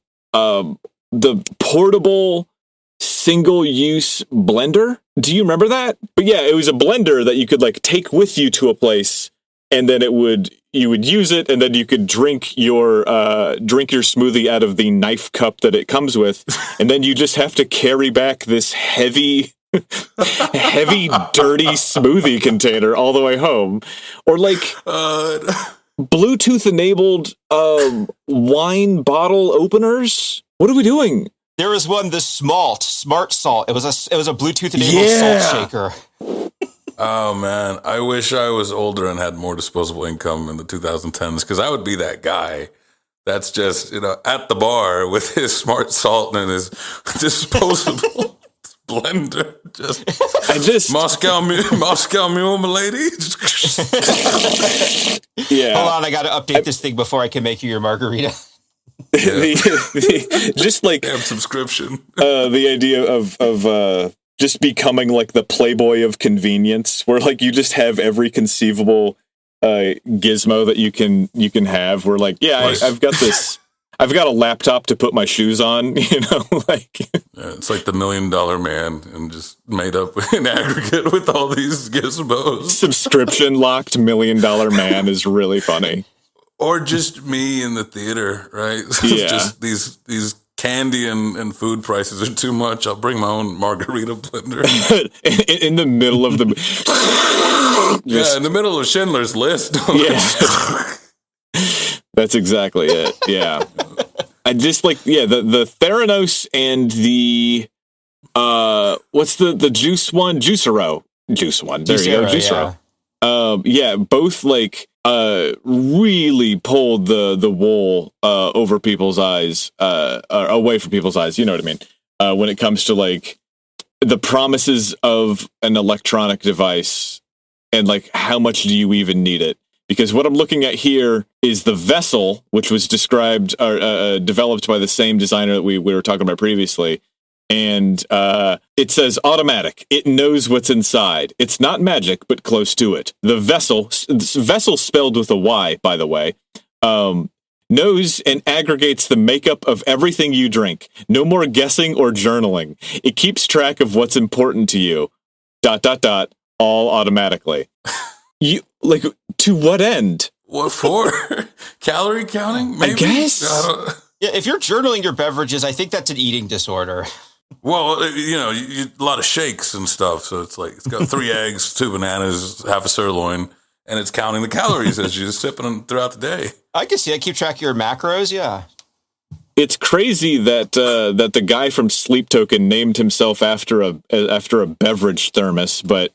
portable single-use blender. Do you remember that? But yeah, it was a blender that you could like take with you to a place, and then you would use it, and then you could drink your smoothie out of the knife cup that it comes with, and then you just have to carry back this heavy, dirty smoothie container all the way home, or like. Bluetooth-enabled wine bottle openers. What are we doing? There was one, the Smart Salt. It was a Bluetooth-enabled salt shaker. Oh man, I wish I was older and had more disposable income in the 2010s because I would be that guy that's just at the bar with his Smart Salt and his disposable blender. Just Moscow Mule, my lady. Yeah. Hold on, I got to update this thing before I can make you your margarita. Just like subscription. The idea of just becoming like the Playboy of convenience, where like you just have every conceivable gizmo that you can have. We're like, I've got this. I've got a laptop to put my shoes on, like. Yeah, it's like the $1 Million Man and just made up in aggregate with all these gizmos. Subscription locked $1 Million Man is really funny. Or just me in the theater, right? Yeah. Just these candy and food prices are too much. I'll bring my own margarita blender. in the middle of the. In the middle of Schindler's List. Yeah. That's exactly it. Yeah. I just like, the Theranos and the, what's the juice one? Juicero. Juice one. There you go. Juicero. Both like, really pulled the wool, over people's eyes, away from people's eyes. You know what I mean? When it comes to like the promises of an electronic device and like, how much do you even need it? Because what I'm looking at here is the vessel, which was described or developed by the same designer that we were talking about previously. And it says automatic. It knows what's inside. It's not magic, but close to it. The vessel spelled with a Y, by the way, knows and aggregates the makeup of everything you drink. No more guessing or journaling. It keeps track of what's important to you. ... All automatically. You like, to what end? What for? Calorie counting? Maybe? I guess. Yeah, if you're journaling your beverages, I think that's an eating disorder. Well, you know, a lot of shakes and stuff. So it's like, it's got 3 eggs, 2 bananas, half a sirloin, and it's counting the calories as you're sipping them throughout the day. I can see. I keep track of your macros. Yeah. It's crazy that that the guy from Sleep Token named himself after a beverage thermos, but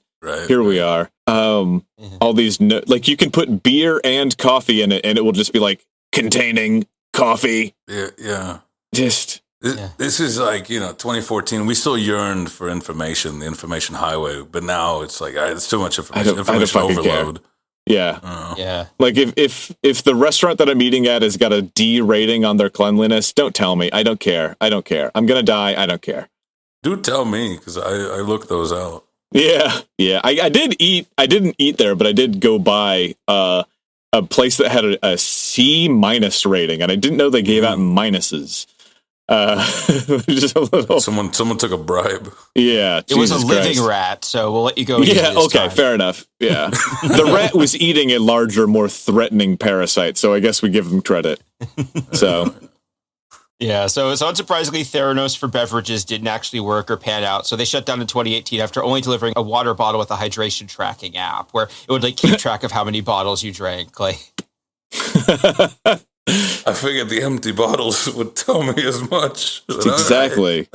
here we are. All these like, you can put beer and coffee in it, and it will just be like, containing coffee. Yeah. Just. This is like, 2014. We still yearned for information, the information highway, but now it's like, it's too much information. Information overload. Care. Yeah. Yeah. Like if the restaurant that I'm eating at has got a D rating on their cleanliness, don't tell me. I don't care. I'm gonna die. I don't care. Do tell me, because I look those out. Yeah. I didn't eat there, but I did go by a place that had a C- rating, and I didn't know they gave out minuses. Just a little. Someone took a bribe. Yeah, it was a living rat, so we'll let you go. Yeah, okay, fair enough. Yeah, the rat was eating a larger, more threatening parasite, so I guess we give them credit. So, yeah, so unsurprisingly, Theranos for beverages didn't actually work or pan out, so they shut down in 2018 after only delivering a water bottle with a hydration tracking app, where it would like keep track of how many bottles you drank, like. I figured the empty bottles would tell me as much. Exactly.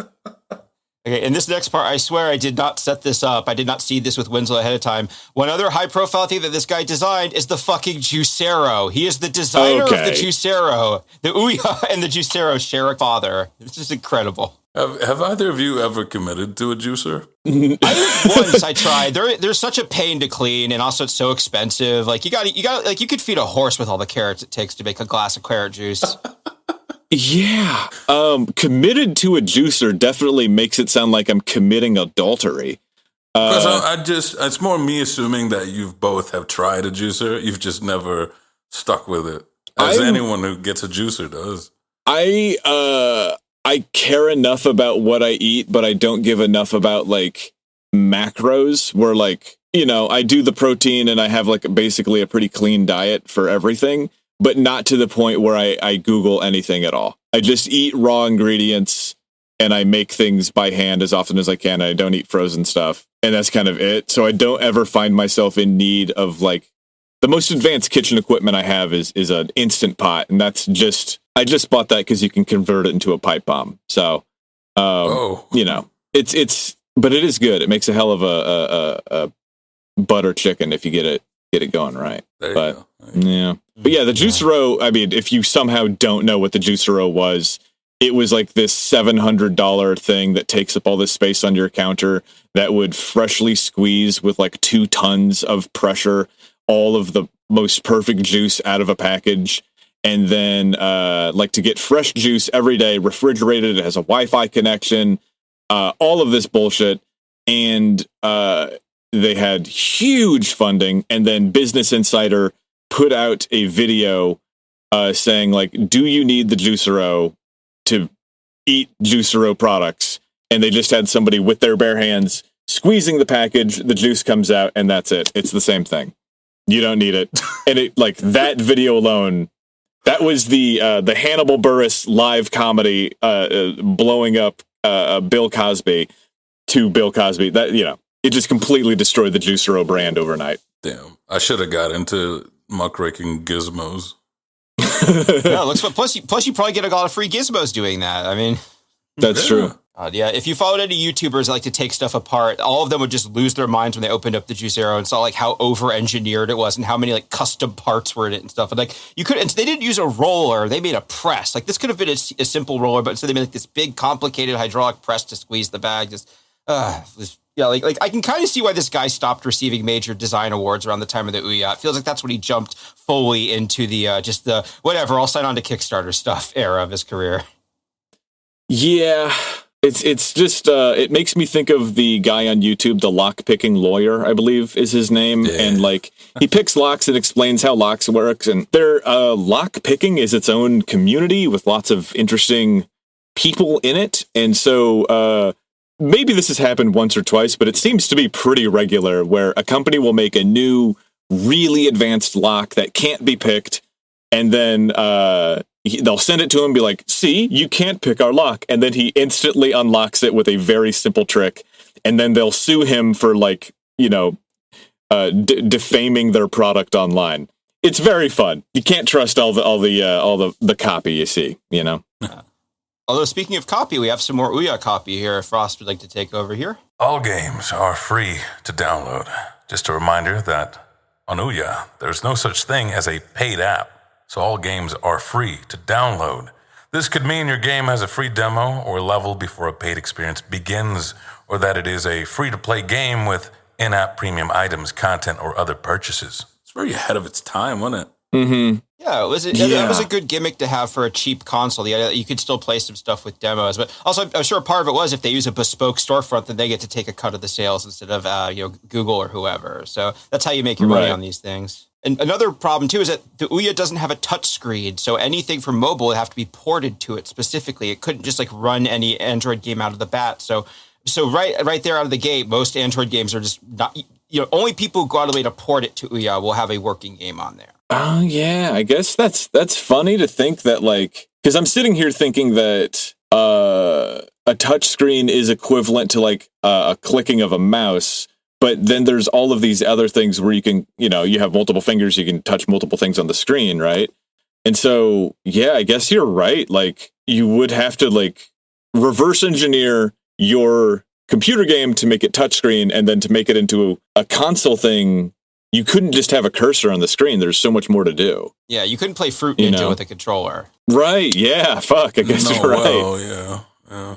Okay, in this next part, I swear I did not set this up. I did not see this with Winslow ahead of time. One other high-profile thing that this guy designed is the fucking Juicero. He is the designer of the Juicero. The OUYA and the Juicero share a father. This is incredible. Have either of you ever committed to a juicer? Once I tried. They're such a pain to clean, and also it's so expensive. Like you got like, you could feed a horse with all the carrots it takes to make a glass of carrot juice. Yeah. Committed to a juicer definitely makes it sound like I'm committing adultery. Because it's more me assuming that you've both have tried a juicer. You've just never stuck with it. As anyone who gets a juicer does. I care enough about what I eat, but I don't give enough about like macros where like, I do the protein and I have like basically a pretty clean diet for everything, but not to the point where I Google anything at all. I just eat raw ingredients and I make things by hand as often as I can. I don't eat frozen stuff, and that's kind of it. So I don't ever find myself in need of like, the most advanced kitchen equipment I have is an Instant Pot, and I just bought that because you can convert it into a pipe bomb. So, it's but it is good. It makes a hell of a butter chicken if you get it going right. But yeah, the Juicero. I mean, if you somehow don't know what the Juicero was, it was like this $700 thing that takes up all this space on your counter that would freshly squeeze with like 2 tons of pressure all of the most perfect juice out of a package, and then like to get fresh juice every day, refrigerated, it has a Wi-Fi connection, all of this bullshit. And they had huge funding, and then Business Insider put out a video saying like, do you need the Juicero to eat Juicero products? And they just had somebody with their bare hands squeezing the package, the juice comes out, and that's it. It's the same thing. You don't need it. And it, like, that video alone, that was the Hannibal Buress live comedy blowing up Bill Cosby to Bill Cosby. That, it just completely destroyed the Juicero brand overnight. Damn. I should have got into muckraking gizmos. No, looks plus you probably get a lot of free gizmos doing that. I mean, that's true. Yeah, if you followed any YouTubers that like to take stuff apart, all of them would just lose their minds when they opened up the Juicero and saw like how over-engineered it was and how many like custom parts were in it and stuff. And like they didn't use a roller; they made a press. Like this could have been a simple roller, but instead they made like this big, complicated hydraulic press to squeeze the bag. Like I can kind of see why this guy stopped receiving major design awards around the time of the OUYA. It feels like that's when he jumped fully into the just the whatever. I'll sign on to Kickstarter stuff era of his career. Yeah. It's just it makes me think of the guy on YouTube, the lock picking lawyer, I believe is his name, and like he picks locks and explains how locks works, and their lock picking is its own community with lots of interesting people in it, and so maybe this has happened once or twice, but it seems to be pretty regular where a company will make a new, really advanced lock that can't be picked, and then they'll send it to him and be like, see, you can't pick our lock. And then he instantly unlocks it with a very simple trick. And then they'll sue him for like, defaming their product online. It's very fun. You can't trust all the copy you see, Although speaking of copy, we have some more OUYA copy here. If Frost would like to take over here. All games are free to download. Just a reminder that on OUYA, there's no such thing as a paid app. So all games are free to download. This could mean your game has a free demo or level before a paid experience begins, or that it is a free-to-play game with in-app premium items, content, or other purchases. It's very ahead of its time, wasn't it? Mm-hmm. Yeah, it was a good gimmick to have for a cheap console. The idea that you could still play some stuff with demos, but also I'm sure part of it was if they use a bespoke storefront, then they get to take a cut of the sales instead of Google or whoever. So that's how you make your money on these things. And another problem, too, is that the OUYA doesn't have a touch screen, so anything from mobile would have to be ported to it specifically. It couldn't just, like, run any Android game out of the bat. So right there out of the gate, most Android games are just not... only people who go out of the way to port it to OUYA will have a working game on there. Oh, yeah, I guess that's funny to think that, like... Because I'm sitting here thinking that a touch screen is equivalent to, like, a clicking of a mouse... But then there's all of these other things where you can, you have multiple fingers, you can touch multiple things on the screen, right? And so, yeah, I guess you're right. Like, you would have to, like, reverse engineer your computer game to make it touchscreen, and then to make it into a console thing, you couldn't just have a cursor on the screen. There's so much more to do. Yeah, you couldn't play Fruit Ninja with a controller. Right, yeah, fuck, I guess you're right. Well, yeah.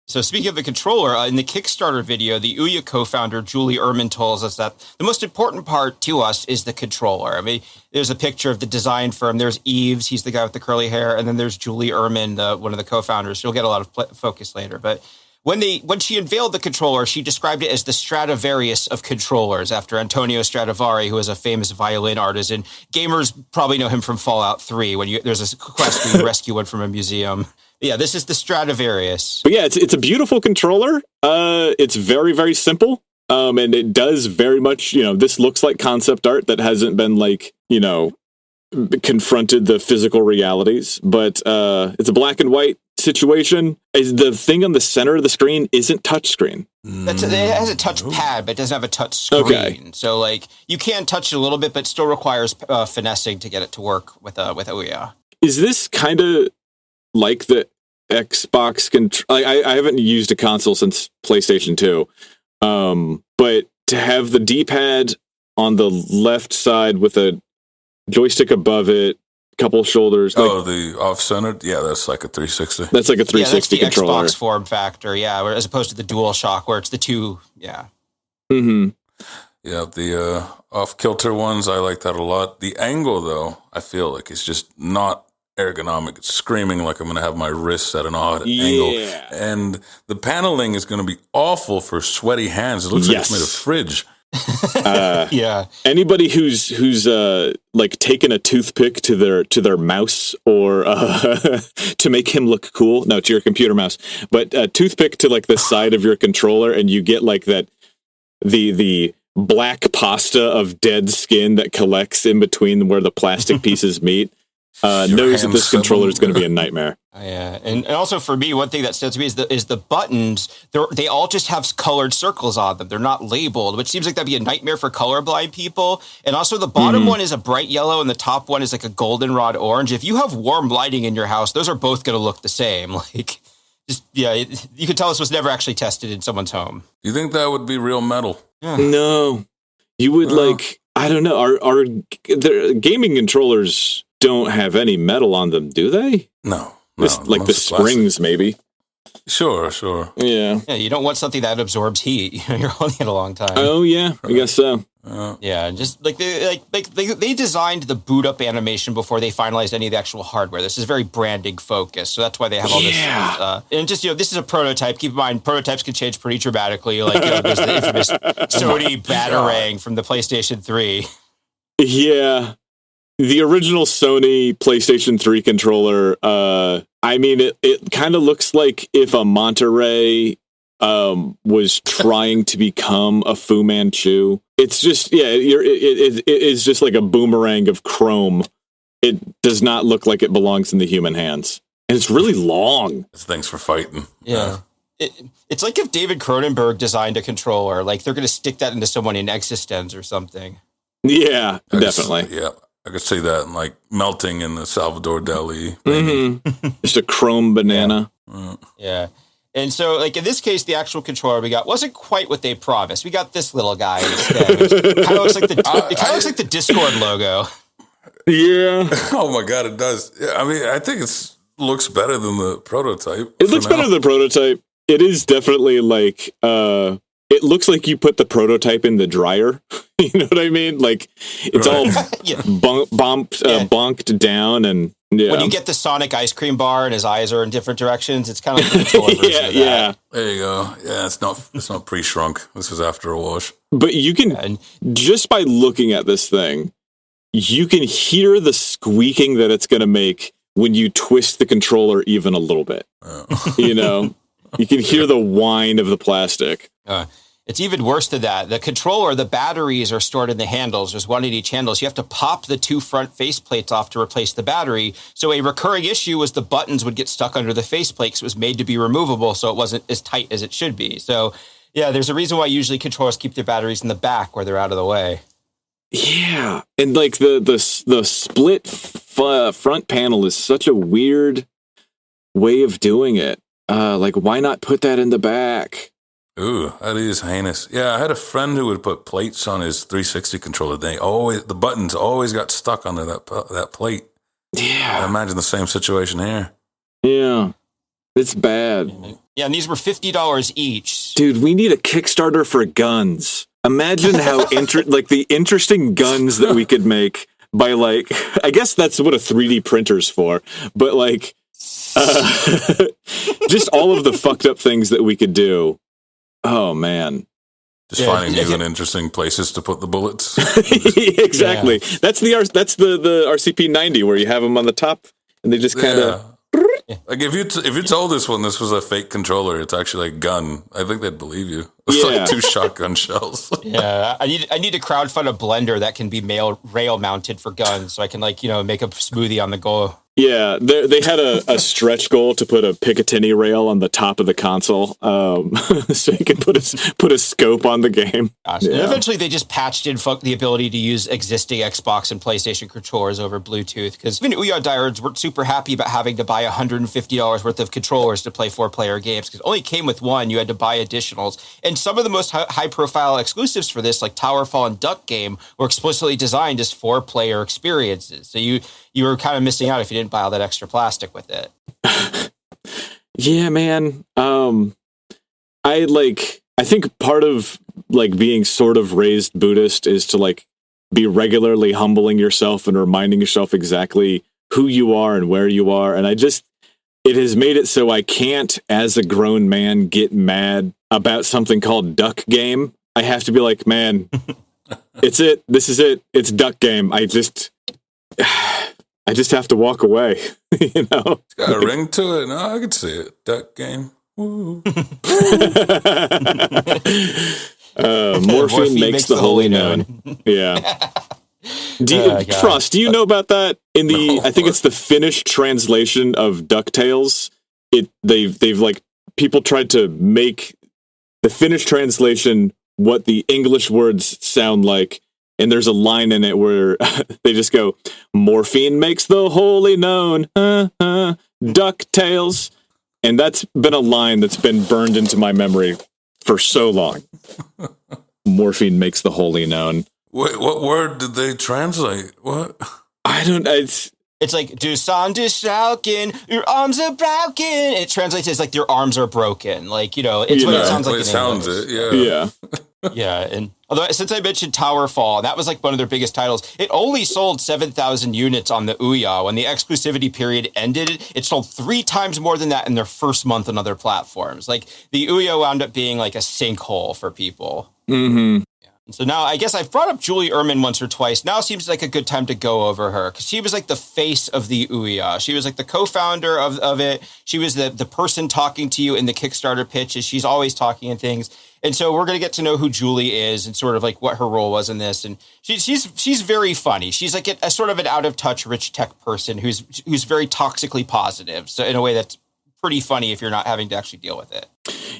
So speaking of the controller, in the Kickstarter video, the OUYA co-founder, Julie Ehrman, tells us that the most important part to us is the controller. I mean, there's a picture of the design firm. There's Eves, he's the guy with the curly hair, and then there's Julie Ehrman, one of the co-founders. She'll get a lot of focus later. But when she unveiled the controller, she described it as the Stradivarius of controllers, after Antonio Stradivari, who is a famous violin artisan. Gamers probably know him from Fallout 3, when there's a quest where you rescue one from a museum. Yeah, this is the Stradivarius. But yeah, it's a beautiful controller. It's very, very simple. And it does very much, this looks like concept art that hasn't been like, confronted the physical realities. But it's a black and white situation. The thing on the center of the screen isn't touchscreen. It has a touch pad, but it doesn't have a touch screen. Okay. So like you can touch it a little bit, but it still requires finessing to get it to work with OUYA. Is this kind of like the Xbox I haven't used a console since PlayStation 2. But to have the D-pad on the left side with a joystick above it, couple shoulders. The off-centered? Yeah, that's like a 360. That's like a 360 controller. Xbox form factor, yeah, as opposed to the DualShock where it's the two, yeah. Mm-hmm. Yeah, the off-kilter ones, I like that a lot. The angle, though, I feel like it's just not ergonomic. It's screaming like I'm going to have my wrists at an odd angle. And the paneling is going to be awful for sweaty hands. It looks like it's made of fridge. Yeah. Anybody who's like taken a toothpick to their mouse or to make him look cool. No, to your computer mouse, but a toothpick to like the side of your controller, and you get like that the black pasta of dead skin that collects in between where the plastic pieces meet. knows that this controller is going to be a nightmare. Yeah, and also for me, one thing that stands to me is the buttons. They all just have colored circles on them. They're not labeled, which seems like that'd be a nightmare for colorblind people. And also the bottom one is a bright yellow and the top one is like a goldenrod orange. If you have warm lighting in your house, those are both going to look the same. Like, you can tell this was never actually tested in someone's home. You think that would be real metal? Yeah. No, you would I don't know. Our gaming controllers don't have any metal on them, do they? No. Like the springs, maybe. Sure. Yeah. Yeah, you don't want something that absorbs heat. You're holding it a long time. Oh yeah, I guess so. Yeah, just they designed the boot up animation before they finalized any of the actual hardware. This is very branding focused, so that's why they have all this. And just this is a prototype. Keep in mind, prototypes can change pretty dramatically. Like there's the infamous Sony Batarang from the PlayStation 3. Yeah. The original Sony PlayStation 3 controller, I mean, it kind of looks like if a Monterey was trying to become a Fu Manchu. It's just, it is just like a boomerang of chrome. It does not look like it belongs in the human hands. And it's really long. Thanks for fighting. Yeah. It's like if David Cronenberg designed a controller, like they're going to stick that into someone in Existence or something. Yeah, definitely. I could see that like melting in the Salvador Dali. Just a chrome banana. Yeah. And so, like in this case, the actual controller we got wasn't quite what they promised. We got this little guy instead. It kind of looks like the Discord logo. Yeah. Oh my God, it does. Yeah, I mean, I think it looks better than the prototype. It looks better than the prototype. It is definitely like it looks like you put the prototype in the dryer. You know what I mean? Like it's all bonked down, and when you get the Sonic ice cream bar and his eyes are in different directions, it's kind of like the controller version of that. There you go. Yeah, it's not pre-shrunk. This was after a wash. But you can just by looking at this thing, you can hear the squeaking that it's going to make when you twist the controller even a little bit. You know, you can hear the whine of the plastic. It's even worse than that. The controller, the batteries are stored in the handles. There's one in each handle. So you have to pop the two front faceplates off to replace the battery. So a recurring issue was the buttons would get stuck under the faceplate because it was made to be removable, so it wasn't as tight as it should be. So, yeah, there's a reason why usually controllers keep their batteries in the back where they're out of the way. Yeah, and like the split front panel is such a weird way of doing it. Like, why not put that in the back? Ooh, that is heinous. Yeah, I had a friend who would put plates on his 360 controller. The buttons always got stuck under that plate. Yeah. I imagine the same situation here. Yeah. It's bad. Yeah, and these were $50 each. Dude, we need a Kickstarter for guns. Imagine how the interesting guns that we could make by like, I guess that's what a 3D printer's for, but like just all of the fucked up things that we could do. Oh man. Just finding new and interesting places to put the bullets. Exactly. Yeah. That's the RCP 90 where you have them on the top and they just kind of like if you told this was a fake controller, it's actually a gun, I think they'd believe you. It's like 2 shotgun shells. Yeah, I need to crowdfund a blender that can be rail mounted for guns, so I can make a smoothie on the go. Yeah, they had a stretch goal to put a Picatinny rail on the top of the console, so you can put a scope on the game. Gosh. Yeah. And eventually, they just patched in the ability to use existing Xbox and PlayStation controllers over Bluetooth, because even OUYA diehards weren't super happy about having to buy $150 worth of controllers to play 4-player games, because it only came with one. You had to buy additionals, and some of the most high-profile exclusives for this, like Towerfall and Duck Game, were explicitly designed as 4-player experiences. So you were kind of missing out if you didn't buy all that extra plastic with it. Yeah, man. I think part of like being sort of raised Buddhist is to like be regularly humbling yourself and reminding yourself exactly who you are and where you are. And it has made it so I can't, as a grown man, get mad about something called Duck Game. I have to be like, man, this is it. It's Duck Game. I just have to walk away, you know? It's got a ring to it. No, I can see it. Duck Game. Woo. Morphine makes the holy known. Yeah. Frost, do you know about that? In the, I think it's the Finnish translation of DuckTales. They've like, people tried to make the Finnish translation what the English words sound like, and there's a line in it where they just go, "Morphine makes the holy known, DuckTales," and that's been a line that's been burned into my memory for so long. Morphine makes the holy known. Wait, what word did they translate? What? I don't. It's like, "Du Sand is broken, your arms are broken." It translates as like, "Your arms are broken." Like, it's what it sounds like. It sounds English. Yeah. Yeah, and although since I mentioned Towerfall, that was like one of their biggest titles. It only sold 7,000 units on the OUYA. When the exclusivity period ended, it sold 3 times more than that in their first month on other platforms. Like, the OUYA wound up being like a sinkhole for people. Mm-hmm. So now I guess I've brought up Julie Ehrman once or twice. Now seems like a good time to go over her, because she was like the face of the OUYA. She was like the co-founder of it. She was the person talking to you in the Kickstarter pitches. She's always talking and things. And so we're going to get to know who Julie is and sort of like what her role was in this. And she's very funny. She's like a sort of an out of touch rich tech person who's very toxically positive. So in a way that's pretty funny if you're not having to actually deal with it.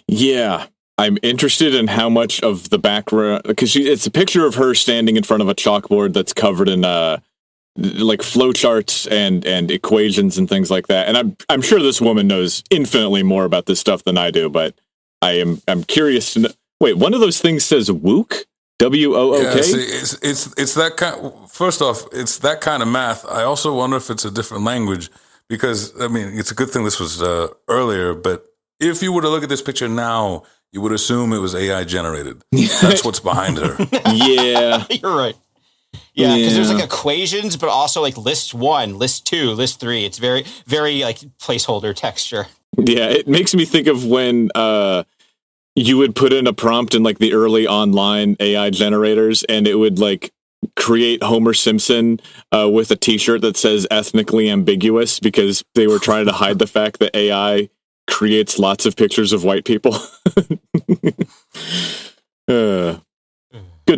Yeah. I'm interested in how much of the background, because it's a picture of her standing in front of a chalkboard that's covered in like flowcharts and equations and things like that. And I'm sure this woman knows infinitely more about this stuff than I do, but I'm curious to know. Wait, one of those things says WOOK? WOOK? Yeah, see, it's that kind. First off, it's that kind of math. I also wonder if it's a different language, because I mean, it's a good thing this was earlier. But if you were to look at this picture now, you would assume it was AI generated. That's what's behind her. Yeah. You're right. Yeah, because there's like equations, but also like list 1, list 2, list 3. It's very, very like placeholder texture. Yeah, it makes me think of when you would put in a prompt in like the early online AI generators, and it would like create Homer Simpson with a t-shirt that says ethnically ambiguous, because they were trying to hide the fact that AI creates lots of pictures of white people. Good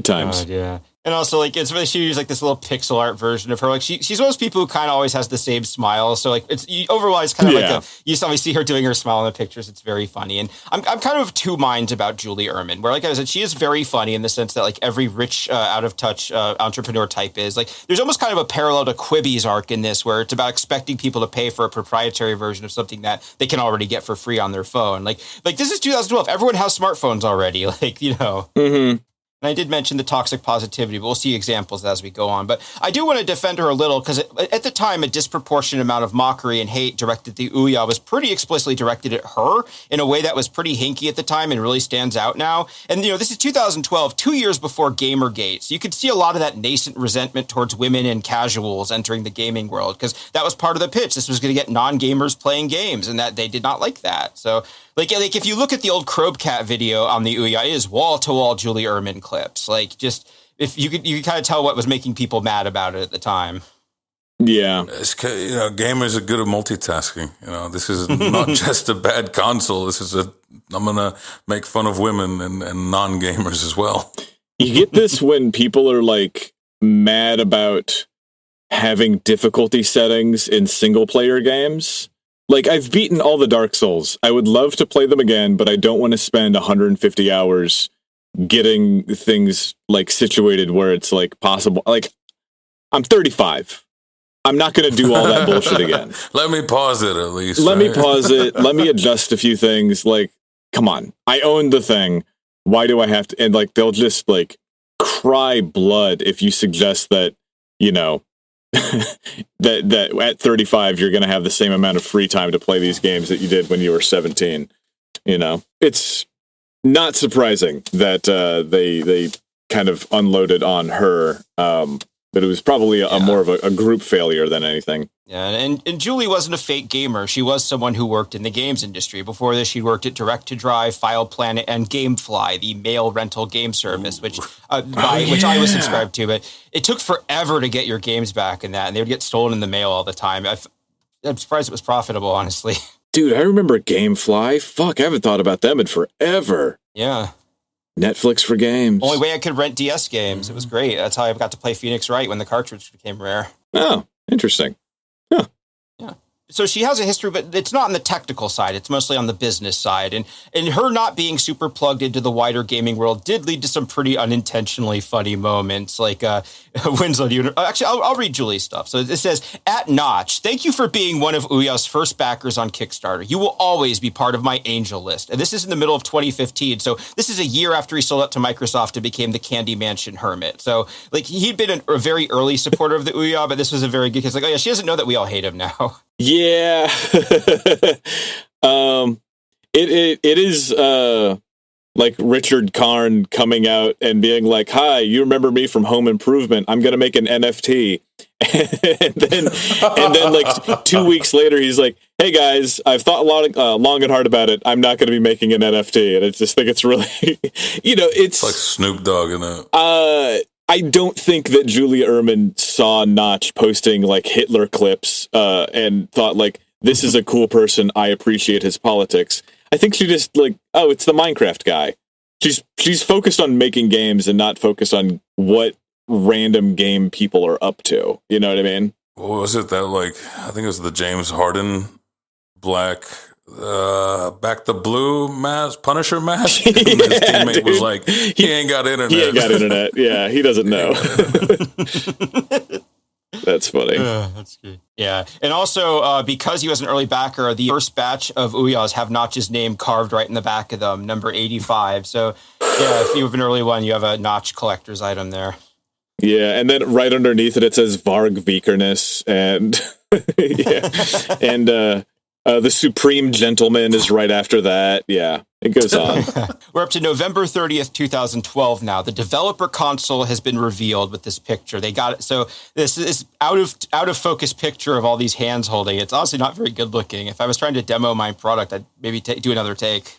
times. God, yeah. And also, like, it's really, she used like this little pixel art version of her. Like, she's one of those people who kind of always has the same smile. So, like, overall, it's kind of like you always see her doing her smile in the pictures. It's very funny. And I'm kind of of two minds about Julie Ehrman, where, like I said, she is very funny in the sense that, like, every rich, out of touch entrepreneur type is. Like, there's almost kind of a parallel to Quibi's arc in this, where it's about expecting people to pay for a proprietary version of something that they can already get for free on their phone. Like this is 2012. Everyone has smartphones already. Like, Mm-hmm. And I did mention the toxic positivity, but we'll see examples as we go on. But I do want to defend her a little, because at the time, a disproportionate amount of mockery and hate directed at the OUYA was pretty explicitly directed at her in a way that was pretty hinky at the time and really stands out now. And, this is 2012, 2 years before Gamergate. So you could see a lot of that nascent resentment towards women and casuals entering the gaming world, because that was part of the pitch. This was going to get non-gamers playing games, and that they did not like that. So Like if you look at the old Crowbcat video on the OUYA, it is wall-to-wall Julie Ehrman clips. Like, just, if you could kind of tell what was making people mad about it at the time. Yeah. Gamers are good at multitasking. This is not just a bad console. This is I'm going to make fun of women and non-gamers as well. You get this when people are, like, mad about having difficulty settings in single-player games. Like, I've beaten all the Dark Souls. I would love to play them again, but I don't want to spend 150 hours getting things, like, situated where it's, like, possible. Like, I'm 35. I'm not going to do all that bullshit again. Let me pause it at least. Let me pause it. Let me adjust a few things. Like, come on. I own the thing. Why do I have to? And, like, they'll just, like, cry blood if you suggest that, that at 35 you're going to have the same amount of free time to play these games that you did when you were 17. It's not surprising that they kind of unloaded on her, but it was probably more of a group failure than anything. Yeah, and Julie wasn't a fake gamer. She was someone who worked in the games industry. Before this, she worked at Direct to Drive, File Planet, and Gamefly, the mail rental game service, which I was subscribed to. But it took forever to get your games back in that, and they would get stolen in the mail all the time. I'm surprised it was profitable, honestly. Dude, I remember Gamefly. Fuck, I haven't thought about them in forever. Yeah. Netflix for games. Only way I could rent DS games. It was great. That's how I got to play Phoenix Wright when the cartridge became rare. Oh, interesting. Huh. Yeah. So she has a history, but it's not on the technical side. It's mostly on the business side. And her not being super plugged into the wider gaming world did lead to some pretty unintentionally funny moments, like Winslow. Actually, I'll read Julie's stuff. So it says, at Notch, thank you for being one of OUYA's first backers on Kickstarter. You will always be part of my angel list. And this is in the middle of 2015. So this is a year after he sold out to Microsoft and became the Candy Mansion hermit. So like he'd been a very early supporter of the OUYA, but this was a very good case. Like, oh yeah, she doesn't know that we all hate him now. Yeah. It is like Richard Karn coming out and being like, hi, you remember me from Home Improvement, I'm gonna make an NFT. and then like 2 weeks later he's like, hey guys, I've thought long and hard about it, I'm not gonna be making an NFT. And I just think it's really it's like Snoop Dogg in that. I don't think that Julia Ehrman saw Notch posting like Hitler clips and thought like, this is a cool person, I appreciate his politics. I think she just like, oh, it's the Minecraft guy. She's focused on making games and not focused on what random game people are up to. You know what I mean? What was it that like, I think it was the James Harden black back the blue mask, Punisher mask. And his teammate was like, he ain't got internet. He ain't got internet. Yeah, he doesn't know. That's funny. That's good. Yeah. And also, because he was an early backer, the first batch of OUYAs have Notch's name carved right in the back of them, number 85. So, yeah, if you have an early one, you have a Notch collector's item there. Yeah, and then right underneath it, it says Varg Vikernes, and yeah, and the Supreme Gentleman is right after that. Yeah, it goes on. We're up to November 30th, 2012 now. The developer console has been revealed with this picture. They got it. So this is out of focus picture of all these hands holding. It's honestly not very good looking. If I was trying to demo my product, I'd maybe do another take.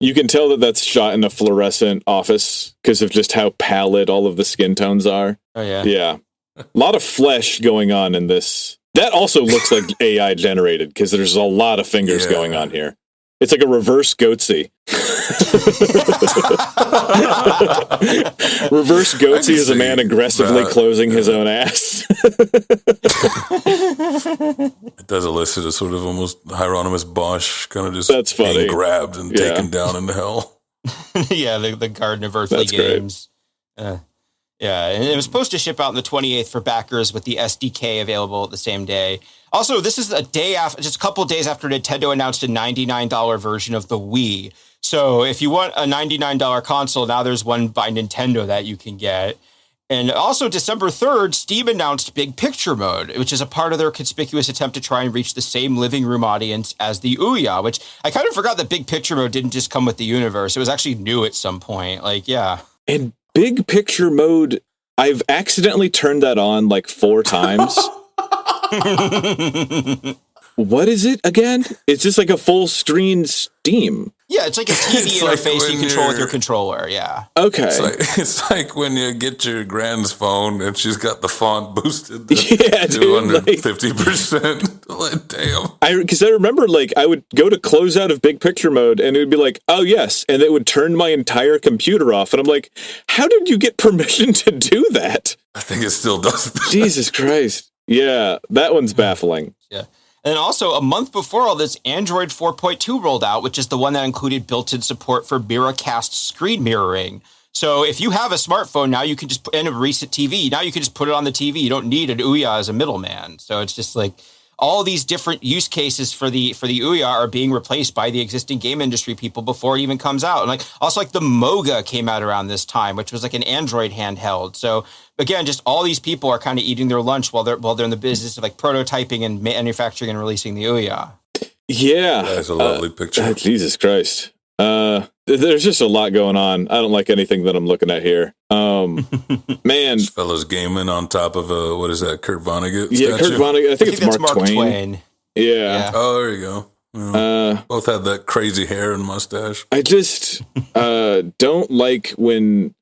You can tell that that's shot in a fluorescent office because of just how pallid all of the skin tones are. Oh, yeah. Yeah. A lot of flesh going on in this. That also looks like AI generated because there's a lot of fingers going on here. It's like a reverse goatsy. Reverse goatsy is a man aggressively closing his own ass. It does elicit a sort of almost Hieronymus Bosch kind of just That's funny. being grabbed and taken down into hell. Yeah, the Garden of Earthly Games. Yeah, and it was supposed to ship out on the 28th for backers with the SDK available the same day. Also, this is a day after, just a couple of days after Nintendo announced a $99 version of the Wii. So if you want a $99 console, now there's one by Nintendo that you can get. And also December 3rd, Steam announced Big Picture Mode, which is a part of their conspicuous attempt to try and reach the same living room audience as the OUYA, which I kind of forgot that Big Picture Mode didn't just come with the universe. It was actually new at some point. Like, yeah. And Big Picture Mode, I've accidentally turned that on like 4 times. What is it again? It's just like a full screen Steam. Yeah, it's like a TV interface you control with your controller, yeah. Okay. It's like when you get your grand's phone and she's got the font boosted to 250%. Like, damn. Because I remember, like, I would go to close out of Big Picture Mode and it would be like, oh, yes. And it would turn my entire computer off. And I'm like, how did you get permission to do that? I think it still does that. Jesus Christ. Yeah, that one's baffling. Yeah. And also, a month before all this, Android 4.2 rolled out, which is the one that included built-in support for Miracast screen mirroring. So if you have a smartphone, now you can just put in a recent TV. Now you can just put it on the TV. You don't need an OUYA as a middleman. So it's just like all these different use cases for the OUYA are being replaced by the existing game industry people before it even comes out. And like also like the Moga came out around this time, which was like an Android handheld. So again, just all these people are kind of eating their lunch while they're in the business of like prototyping and manufacturing and releasing the OUYA. Yeah. That's a lovely picture. Jesus Christ. There's just a lot going on. I don't like anything that I'm looking at here. Man. This fellow's gaming on top of a, what is that, Kurt Vonnegut Yeah, statue? Kurt Vonnegut. I think it's Mark Twain. Yeah. Oh, there you go. Both had that crazy hair and mustache. I just don't like when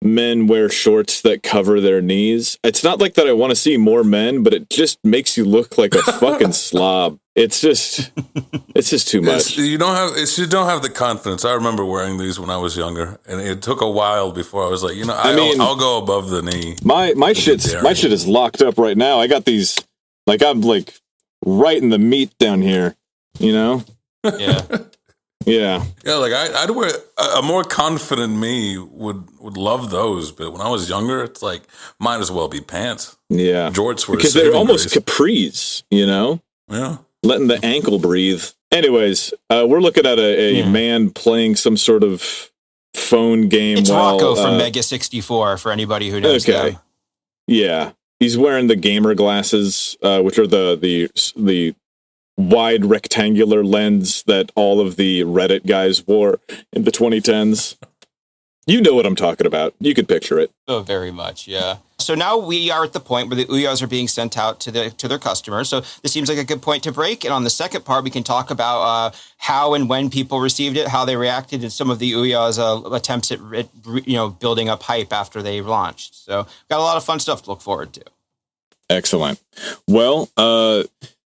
men wear shorts that cover their knees. It's not like that I want to see more men, but it just makes you look like a fucking slob. it's just too much. You don't have the confidence. I remember wearing these when I was younger, and it took a while before I was like, I'll go above the knee. My shit is locked up right now. I got these, like, I'm like right in the meat down here, Yeah. Yeah. Yeah, like I'd wear a more confident me would love those, but when I was younger, it's like might as well be pants. Yeah, jorts were because they're almost capris, Yeah, letting the ankle breathe. Anyways, we're looking at a man playing some sort of phone game. It's Rocco from Mega 64 for anybody who knows them. Yeah, he's wearing the gamer glasses, which are the wide rectangular lens that all of the Reddit guys wore in the 2010s. You know what I'm talking about. You could picture it. Oh, very much, yeah. So now we are at the point where the OUYAs are being sent out to their customers. So this seems like a good point to break. And on the second part, we can talk about how and when people received it, how they reacted, and some of the OUYAs' attempts at building up hype after they launched. So got a lot of fun stuff to look forward to. Excellent. Well,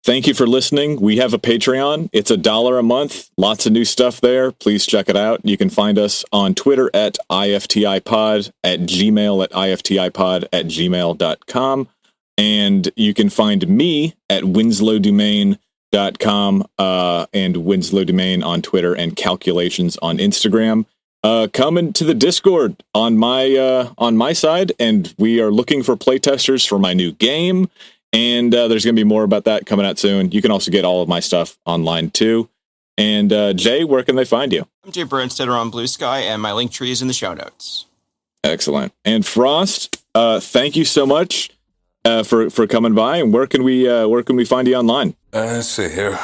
thank you for listening. We have a Patreon. It's $1 a month. Lots of new stuff there. Please check it out. You can find us on Twitter at IFTIPod, at Gmail at IFTIPod@gmail.com. And you can find me at winslowdomain.com and winslowdomain on Twitter and calculations on Instagram. Come into the Discord on my side, and we are looking for playtesters for my new game. And there's going to be more about that coming out soon. You can also get all of my stuff online, too. And Jay, where can they find you? I'm Brandstetter on Blue Sky, and my link tree is in the show notes. Excellent. And Frost, thank you so much for coming by. And where can we find you online? Let's see here.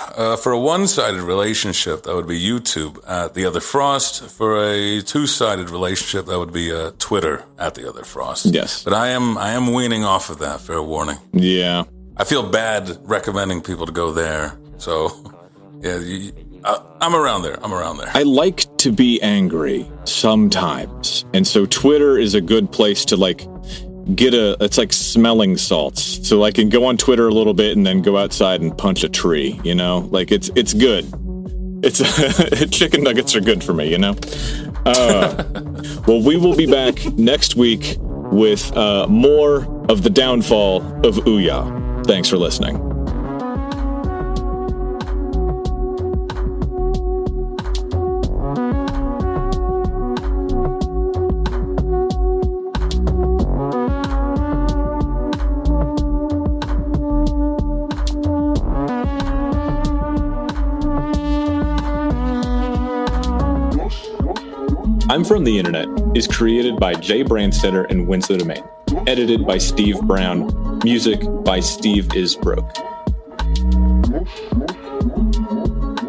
For a one-sided relationship, that would be YouTube at The Other Frost. For a two-sided relationship, that would be Twitter at The Other Frost. Yes. But I am weaning off of that, fair warning. Yeah. I feel bad recommending people to go there. So, yeah, I'm around there. I like to be angry sometimes. And so Twitter is a good place to, like, it's like smelling salts. So I can go on Twitter a little bit and then go outside and punch a tree, Like it's good. It's chicken nuggets are good for me, Well, we will be back next week with more of the downfall of OUYA. Thanks for listening. I'm From the Internet is created by jaybrandstetter and Winslow Domain. Edited by Steve Brown. Music by Steve Is Broke.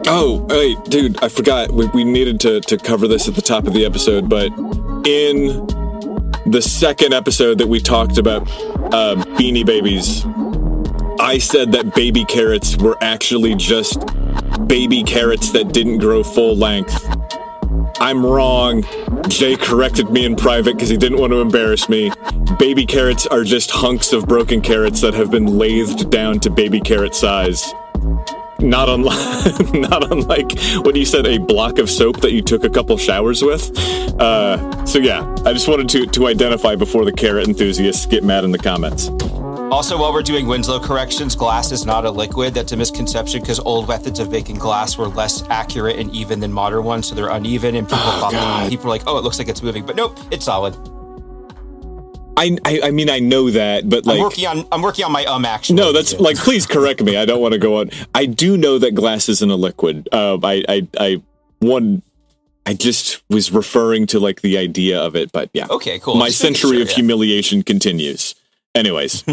Oh, wait, dude, I forgot. We needed to cover this at the top of the episode, but in the second episode that we talked about Beanie Babies, I said that baby carrots were actually just baby carrots that didn't grow full length. I'm wrong. Jay corrected me in private because he didn't want to embarrass me. Baby carrots are just hunks of broken carrots that have been lathed down to baby carrot size. Not unlike when you said a block of soap that you took a couple showers with. So yeah, I just wanted to identify before the carrot enthusiasts get mad in the comments. Also, while we're doing Winslow corrections, glass is not a liquid. That's a misconception because old methods of making glass were less accurate and even than modern ones, so they're uneven, and people are like, "Oh, it looks like it's moving," but nope, it's solid. I mean, I know that, but like, I'm working on my action. No, that's like, please correct me. I don't want to go on. I do know that glass isn't a liquid. I just was referring to like the idea of it, but yeah. Okay, cool. My century of humiliation continues. Anyways.